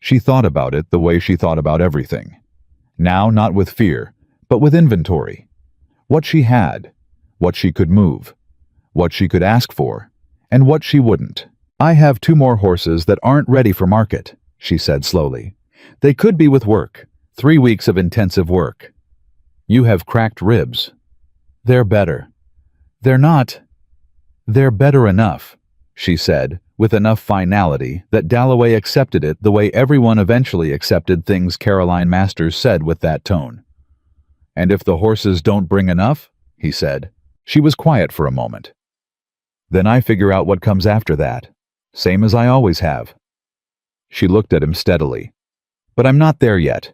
She thought about it the way she thought about everything. Now not with fear, but with inventory. What she had, what she could move, what she could ask for, and what she wouldn't. "I have 2 more horses that aren't ready for market," she said slowly. "They could be with work, 3 weeks of intensive work." "You have cracked ribs." "They're better." "They're not." "They're better enough," she said, with enough finality that Dalloway accepted it the way everyone eventually accepted things Caroline Masters said with that tone. "And if the horses don't bring enough?" he said. She was quiet for a moment. "Then I figure out what comes after that. Same as I always have." She looked at him steadily. "But I'm not there yet.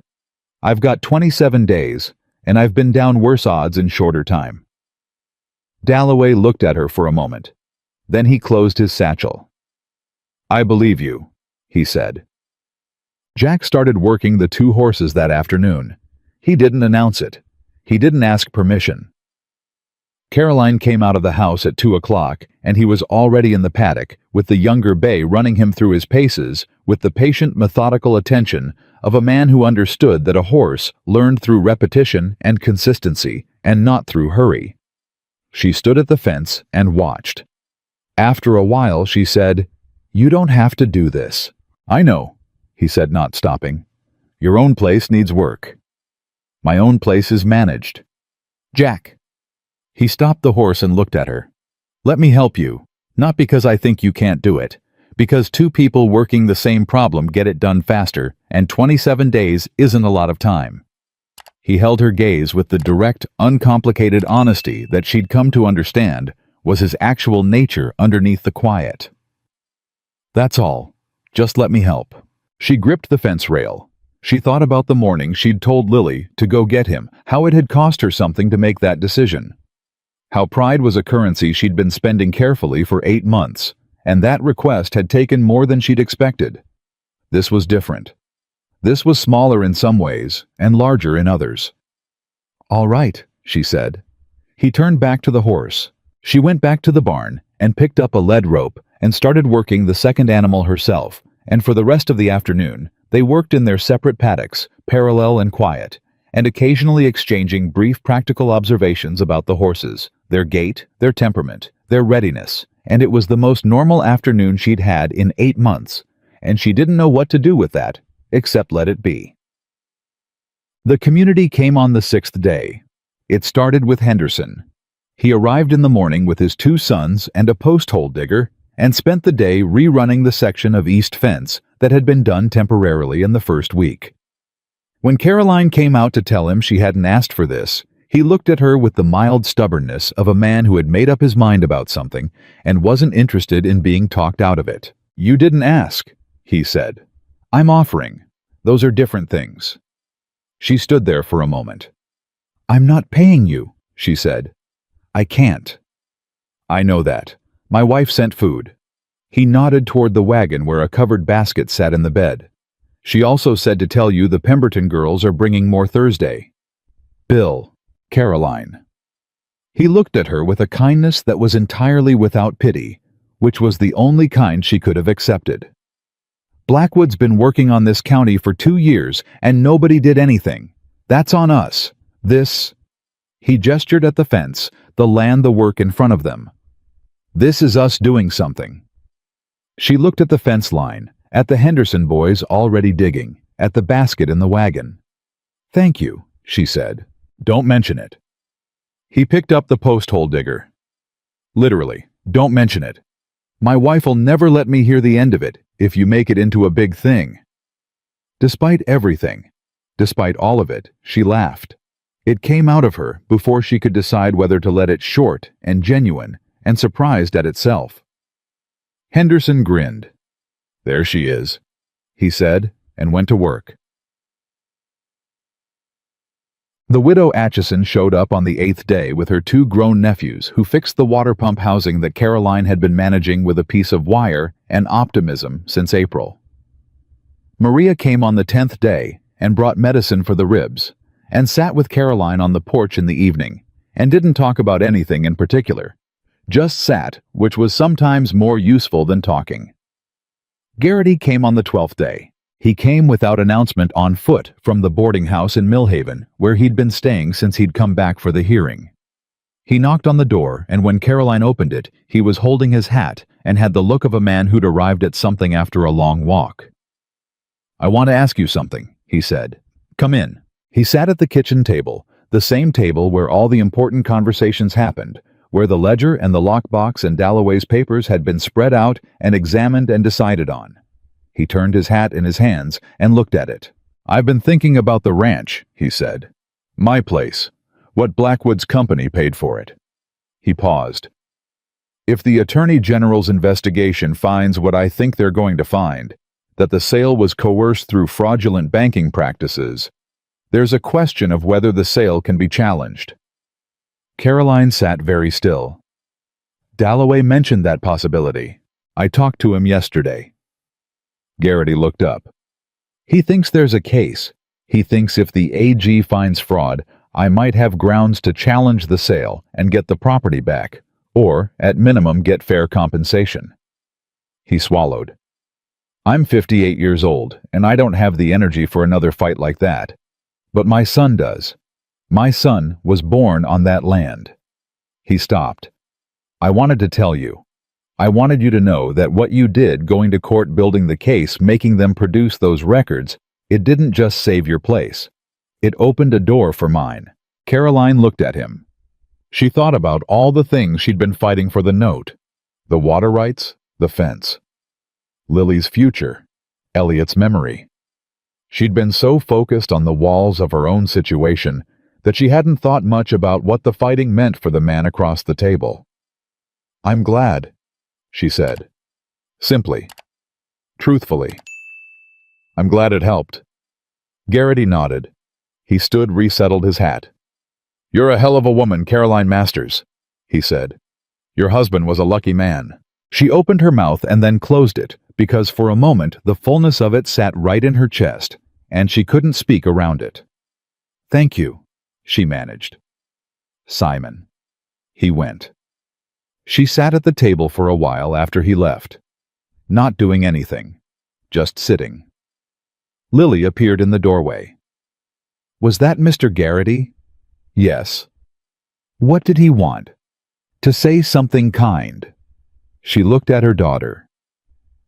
I've got 27 days, and I've been down worse odds in shorter time." Dalloway looked at her for a moment. Then he closed his satchel. "I believe you," he said. Jack started working the 2 horses that afternoon. He didn't announce it. He didn't ask permission. Caroline came out of the house at 2 o'clock, and he was already in the paddock, with the younger bay running him through his paces with the patient, methodical attention of a man who understood that a horse learned through repetition and consistency, and not through hurry. She stood at the fence and watched. After a while, she said, "You don't have to do this." "I know," he said, not stopping. "Your own place needs work. My own place is managed. Jack." He stopped the horse and looked at her. "Let me help you, not because I think you can't do it, because two people working the same problem get it done faster, and 27 days isn't a lot of time." He held her gaze with the direct, uncomplicated honesty that she'd come to understand was his actual nature underneath the quiet. "That's all. Just let me help." She gripped the fence rail. She thought about the morning she'd told Lily to go get him, how it had cost her something to make that decision. How pride was a currency she'd been spending carefully for 8 months, and that request had taken more than she'd expected. This was different. This was smaller in some ways and larger in others. "All right," she said. He turned back to the horse. She went back to the barn and picked up a lead rope and started working the second animal herself, and for the rest of the afternoon, they worked in their separate paddocks, parallel and quiet, and occasionally exchanging brief practical observations about the horses, their gait, their temperament, their readiness, and it was the most normal afternoon she'd had in 8 months, and she didn't know what to do with that, except let it be. The community came on the 6th day. It started with Henderson. He arrived in the morning with his 2 sons and a post-hole digger, and spent the day rerunning the section of east fence that had been done temporarily in the first week. When Caroline came out to tell him she hadn't asked for this, he looked at her with the mild stubbornness of a man who had made up his mind about something and wasn't interested in being talked out of it. "You didn't ask," he said. "I'm offering. Those are different things." She stood there for a moment. "I'm not paying you," she said. "I can't." "I know that. My wife sent food." He nodded toward the wagon where a covered basket sat in the bed. "She also said to tell you the Pemberton girls are bringing more Thursday." "Bill, Caroline." He looked at her with a kindness that was entirely without pity, which was the only kind she could have accepted. "Blackwood's been working on this county for 2 years, and nobody did anything. That's on us. This—" He gestured at the fence, the land, the work in front of them. "This is us doing something." She looked at the fence line, at the Henderson boys already digging, at the basket in the wagon. "Thank you," she said. "Don't mention it." He picked up the post-hole digger. "Literally, don't mention it. My wife'll never let me hear the end of it if you make it into a big thing." Despite everything, despite all of it, she laughed. It came out of her before she could decide whether to let it short and genuine and surprised at itself. Henderson grinned. "There she is," he said, and went to work. The widow Atchison showed up on the 8th day with her 2 grown nephews who fixed the water pump housing that Caroline had been managing with a piece of wire and optimism since April. Maria came on the 10th day and brought medicine for the ribs, and sat with Caroline on the porch in the evening, and didn't talk about anything in particular. Just sat, which was sometimes more useful than talking. Garrity came on the 12th day. He came without announcement on foot from the boarding house in Millhaven, where he'd been staying since he'd come back for the hearing. He knocked on the door, and when Caroline opened it, he was holding his hat and had the look of a man who'd arrived at something after a long walk. "I want to ask you something," he said. "Come in." He sat at the kitchen table, the same table where all the important conversations happened, where the ledger and the lockbox and Dalloway's papers had been spread out and examined and decided on. He turned his hat in his hands and looked at it. "I've been thinking about the ranch," he said. "My place. What Blackwood's company paid for it." He paused. "If the Attorney General's investigation finds what I think they're going to find, that the sale was coerced through fraudulent banking practices, there's a question of whether the sale can be challenged." Caroline sat very still. "Dalloway mentioned that possibility. I talked to him yesterday." Garrity looked up. "He thinks there's a case. He thinks if the AG finds fraud, I might have grounds to challenge the sale and get the property back, or, at minimum, get fair compensation. He swallowed. I'm 58 years old, and I don't have the energy for another fight like that. But my son does. My son was born on that land. He stopped. I wanted to tell you. I wanted you to know that what you did going to court, building the case, making them produce those records, it didn't just save your place. It opened a door for mine. Caroline looked at him. She thought about all the things she'd been fighting for: the note, the water rights, the fence, Lily's future, Elliot's memory. She'd been so focused on the walls of her own situation that she hadn't thought much about what the fighting meant for the man across the table. I'm glad, she said. Simply. Truthfully. I'm glad it helped. Garrity nodded. He stood, resettled his hat. You're a hell of a woman, Caroline Masters, he said. Your husband was a lucky man. She opened her mouth and then closed it, because for a moment the fullness of it sat right in her chest, and she couldn't speak around it. Thank you, she managed. Simon. He went. She sat at the table for a while after he left, not doing anything, just sitting. Lily appeared in the doorway. Was that Mr. Garrity? Yes. What did he want? To say something kind. She looked at her daughter.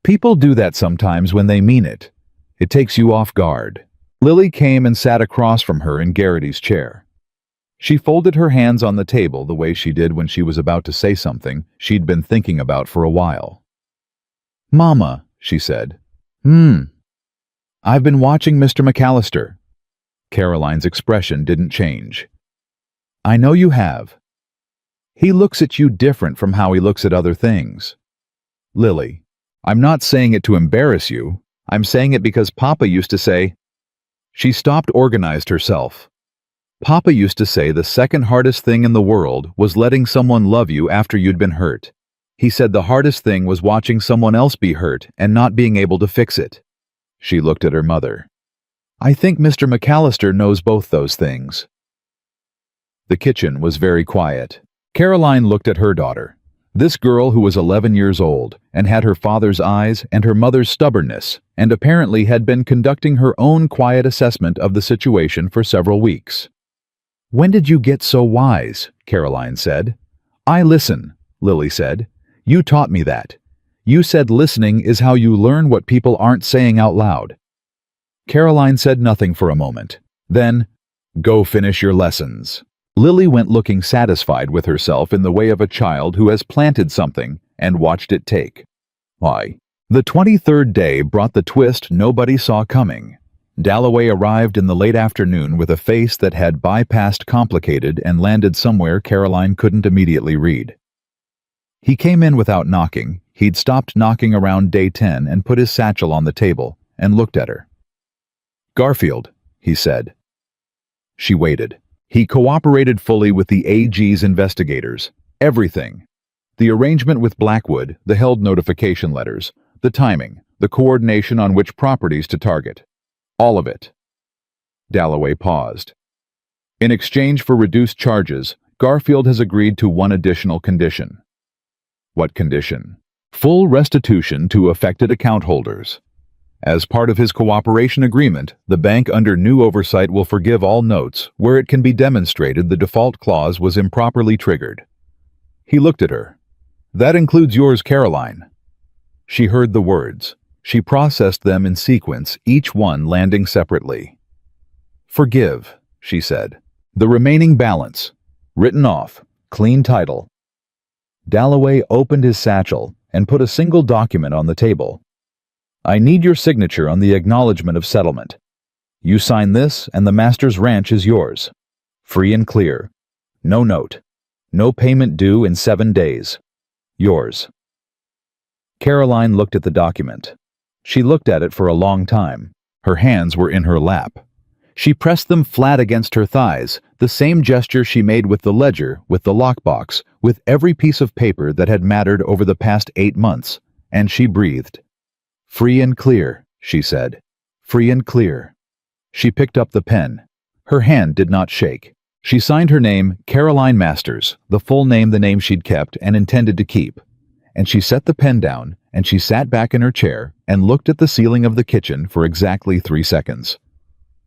People do that sometimes when they mean it. It takes you off guard. Lily came and sat across from her in Garrity's chair. She folded her hands on the table the way she did when she was about to say something she'd been thinking about for a while. Mama, she said. I've been watching Mr. McAllister. Caroline's expression didn't change. I know you have. He looks at you different from how he looks at other things. Lily, I'm not saying it to embarrass you. I'm saying it because Papa used to say... She stopped, organized herself. Papa used to say the second hardest thing in the world was letting someone love you after you'd been hurt. He said the hardest thing was watching someone else be hurt and not being able to fix it. She looked at her mother. I think Mr. McAllister knows both those things. The kitchen was very quiet. Caroline looked at her daughter, this girl who was 11 years old and had her father's eyes and her mother's stubbornness, and apparently had been conducting her own quiet assessment of the situation for several weeks. When did you get so wise? Caroline said. I listen, Lily said. You taught me that. You said listening is how you learn what people aren't saying out loud. Caroline said nothing for a moment. Then, go finish your lessons. Lily went looking satisfied with herself in the way of a child who has planted something and watched it take. Why? The 23rd day brought the twist nobody saw coming. Dalloway arrived in the late afternoon with a face that had bypassed complicated and landed somewhere Caroline couldn't immediately read. He came in without knocking. He'd stopped knocking around day 10 and put his satchel on the table and looked at her. Garfield, he said. She waited. He cooperated fully with the AG's investigators. Everything. The arrangement with Blackwood, the held notification letters, the timing, the coordination on which properties to target. All of it. Dalloway paused. In exchange for reduced charges, Garfield has agreed to one additional condition. What condition? Full restitution to affected account holders. As part of his cooperation agreement, the bank under new oversight will forgive all notes where it can be demonstrated the default clause was improperly triggered. He looked at her. That includes yours, Caroline. She heard the words. She processed them in sequence, each one landing separately. Forgive, she said. The remaining balance. Written off. Clean title. Dalloway opened his satchel and put a single document on the table. I need your signature on the acknowledgement of settlement. You sign this and the master's ranch is yours. Free and clear. No note. No payment due in 7 days. Yours. Caroline looked at the document. She looked at it for a long time. Her hands were in her lap. She pressed them flat against her thighs, the same gesture she made with the ledger, with the lockbox, with every piece of paper that had mattered over the past 8 months, and she breathed. Free and clear, she said. Free and clear. She picked up the pen. Her hand did not shake. She signed her name Caroline Masters, the full name, the name she'd kept and intended to keep. And she set the pen down, and she sat back in her chair and looked at the ceiling of the kitchen for exactly 3 seconds.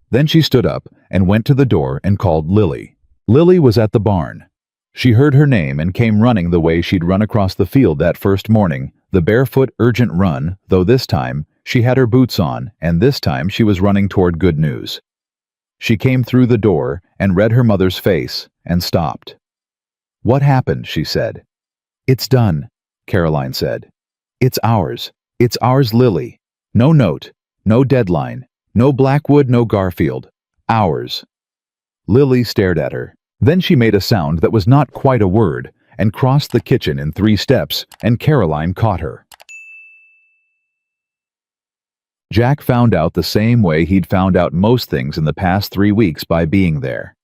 Then she stood up and went to the door and called Lily. Lily was at the barn. She heard her name and came running the way she'd run across the field that first morning, the barefoot urgent run, though this time she had her boots on, and this time she was running toward good news. She came through the door and read her mother's face and stopped. "What happened?" she said. "It's done," Caroline said. "It's ours. It's ours, Lily. No note, no deadline, no Blackwood, no Garfield. Ours." Lily stared at her. Then she made a sound that was not quite a word and crossed the kitchen in 3 steps, and Caroline caught her. Jack found out the same way he'd found out most things in the past 3 weeks, by being there.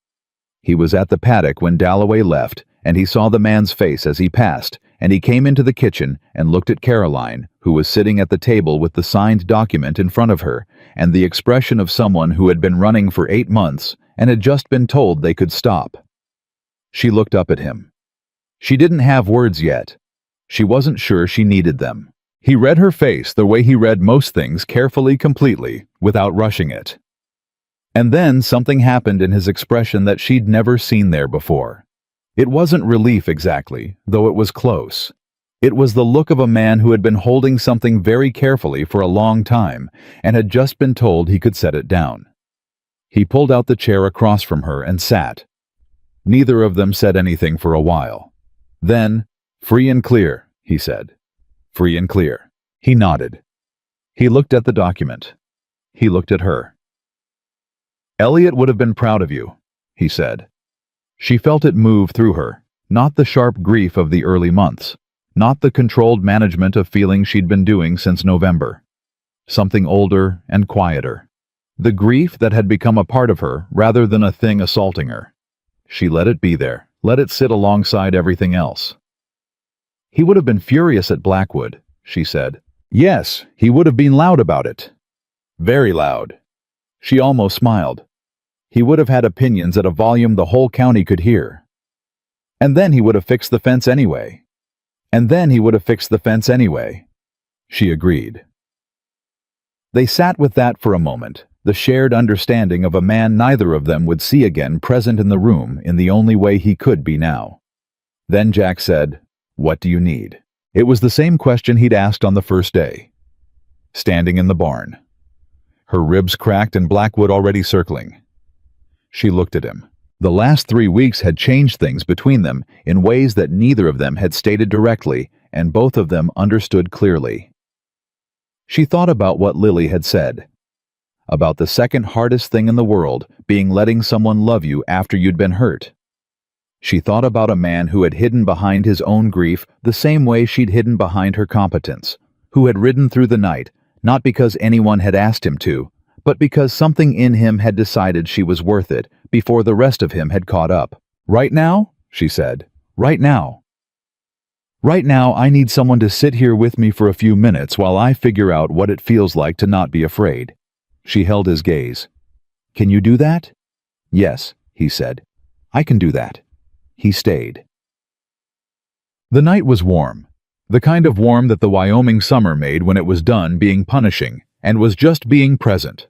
He was at the paddock when Dalloway left, and he saw the man's face as he passed, and he came into the kitchen and looked at Caroline, who was sitting at the table with the signed document in front of her, and the expression of someone who had been running for 8 months and had just been told they could stop. She looked up at him. She didn't have words yet. She wasn't sure she needed them. He read her face the way he read most things, carefully, completely, without rushing it. And then something happened in his expression that she'd never seen there before. It wasn't relief exactly, though it was close. It was the look of a man who had been holding something very carefully for a long time and had just been told he could set it down. He pulled out the chair across from her and sat. Neither of them said anything for a while. Then, "Free and clear," he said. "Free and clear." He nodded. He looked at the document. He looked at her. "Elliot would have been proud of you," he said. She felt it move through her, not the sharp grief of the early months, not the controlled management of feelings she'd been doing since November. Something older and quieter. The grief that had become a part of her rather than a thing assaulting her. She let it be there, let it sit alongside everything else. "He would have been furious at Blackwood," she said. "Yes, he would have been loud about it. Very loud." She almost smiled. "He would have had opinions at a volume the whole county could hear. And then he would have fixed the fence anyway. And then he would have fixed the fence anyway." She agreed. They sat with that for a moment, the shared understanding of a man neither of them would see again present in the room in the only way he could be now. Then Jack said, "What do you need?" It was the same question he'd asked on the first day. Standing in the barn. Her ribs cracked and Blackwood already circling. She looked at him. The last 3 weeks had changed things between them in ways that neither of them had stated directly, and both of them understood clearly. She thought about what Lily had said. About the second hardest thing in the world being letting someone love you after you'd been hurt. She thought about a man who had hidden behind his own grief the same way she'd hidden behind her competence, who had ridden through the night, not because anyone had asked him to, but because something in him had decided she was worth it before the rest of him had caught up. "Right now," she said, "right now. Right now I need someone to sit here with me for a few minutes while I figure out what it feels like to not be afraid." She held his gaze. "Can you do that?" "Yes," he said. "I can do that." He stayed. The night was warm. The kind of warm that the Wyoming summer made when it was done being punishing and was just being present.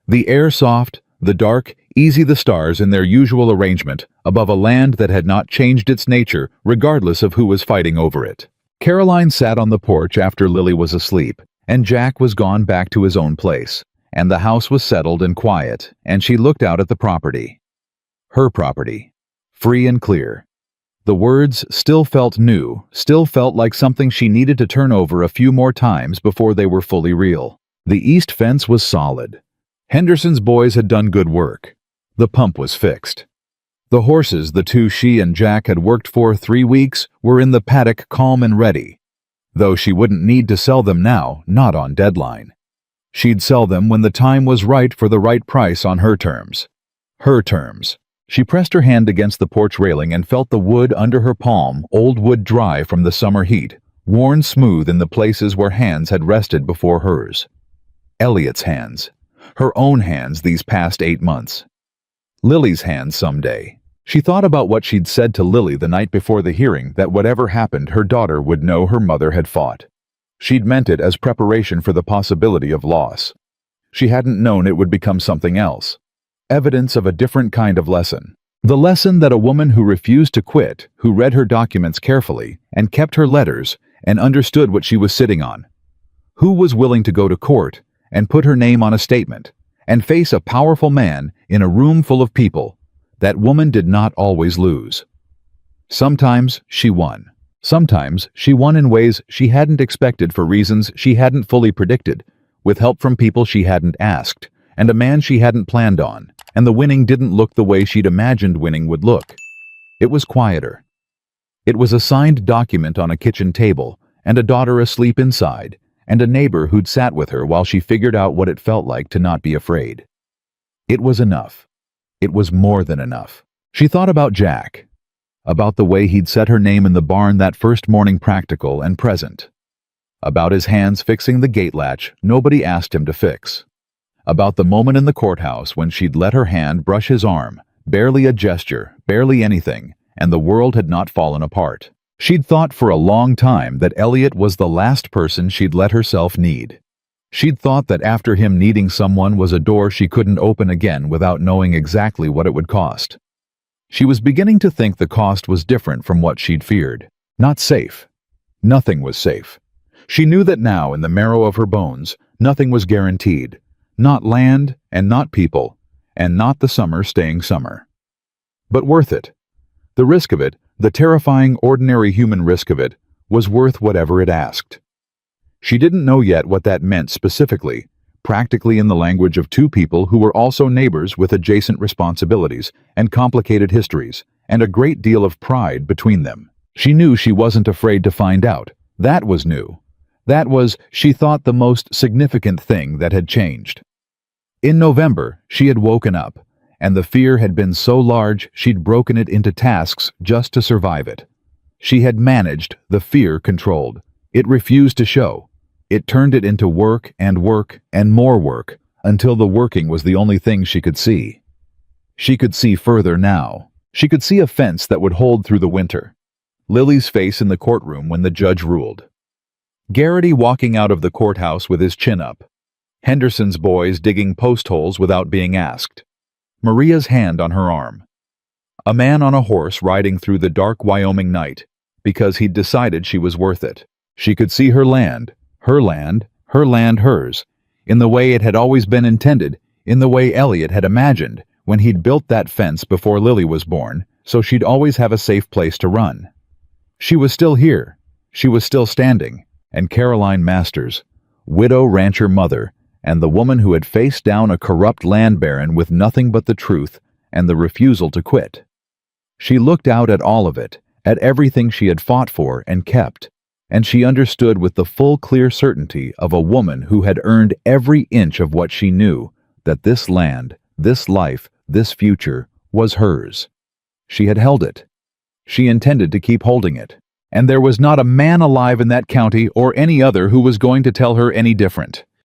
The air soft, the dark, easy, the stars in their usual arrangement above a land that had not changed its nature regardless of who was fighting over it. Caroline sat on the porch after Lily was asleep, and Jack was gone back to his own place, and the house was settled and quiet, and she looked out at the property. Her property. Free and clear. The words still felt new, still felt like something she needed to turn over a few more times before they were fully real. The east fence was solid. Henderson's boys had done good work. The pump was fixed. The horses the two she and Jack had worked for 3 weeks were in the paddock calm and ready, though she wouldn't need to sell them now, not on deadline. She'd sell them when the time was right for the right price on her terms. Her terms. She pressed her hand against the porch railing and felt the wood under her palm, old wood dry from the summer heat, worn smooth in the places where hands had rested before hers. Elliot's hands. Her own hands these past 8 months. Lily's hands someday. She thought about what she'd said to Lily the night before the hearing, that whatever happened, her daughter would know her mother had fought. She'd meant it as preparation for the possibility of loss. She hadn't known it would become something else. Evidence of a different kind of lesson. The lesson that a woman who refused to quit, who read her documents carefully and kept her letters and understood what she was sitting on, who was willing to go to court and put her name on a statement and face a powerful man in a room full of people, that woman did not always lose. Sometimes she won. Sometimes she won in ways she hadn't expected for reasons she hadn't fully predicted, with help from people she hadn't asked, and a man she hadn't planned on, and the winning didn't look the way she'd imagined winning would look. It was quieter. It was a signed document on a kitchen table, and a daughter asleep inside, and a neighbor who'd sat with her while she figured out what it felt like to not be afraid. It was enough. It was more than enough. She thought about Jack, about the way he'd set her name in the barn that first morning, practical and present, about his hands fixing the gate latch nobody asked him to fix, about the moment in the courthouse when she'd let her hand brush his arm, barely a gesture, barely anything, and the world had not fallen apart. She'd thought for a long time that Elliot was the last person she'd let herself need. She'd thought that after him, needing someone was a door she couldn't open again without knowing exactly what it would cost. She was beginning to think the cost was different from what she'd feared. Not safe. Nothing was safe. She knew that now, in the marrow of her bones, nothing was guaranteed. Not land, and not people, and not the summer staying summer. But worth it. The risk of it, the terrifying, ordinary human risk of it, was worth whatever it asked. She didn't know yet what that meant specifically, practically in the language of two people who were also neighbors with adjacent responsibilities and complicated histories, and a great deal of pride between them. She knew she wasn't afraid to find out. That was new. That was, she thought, the most significant thing that had changed. In November, she had woken up, and the fear had been so large she'd broken it into tasks just to survive it. She had managed, the fear controlled. It refused to show. It turned it into work and more work, until the working was the only thing she could see. She could see further now. She could see a fence that would hold through the winter. Lily's face in the courtroom when the judge ruled. Garrity walking out of the courthouse with his chin up. Henderson's boys digging post holes without being asked. Maria's hand on her arm. A man on a horse riding through the dark Wyoming night, because he'd decided she was worth it. She could see her land, hers, in the way it had always been intended, in the way Elliot had imagined when he'd built that fence before Lily was born, so she'd always have a safe place to run. She was still here. She was still standing, and Caroline Masters, widow rancher mother, and the woman who had faced down a corrupt land baron with nothing but the truth and the refusal to quit. She looked out at all of it, at everything she had fought for and kept, and she understood with the full, clear certainty of a woman who had earned every inch of what she knew, that this land, this life, this future was hers. She had held it. She intended to keep holding it, and there was not a man alive in that county or any other who was going to tell her any different.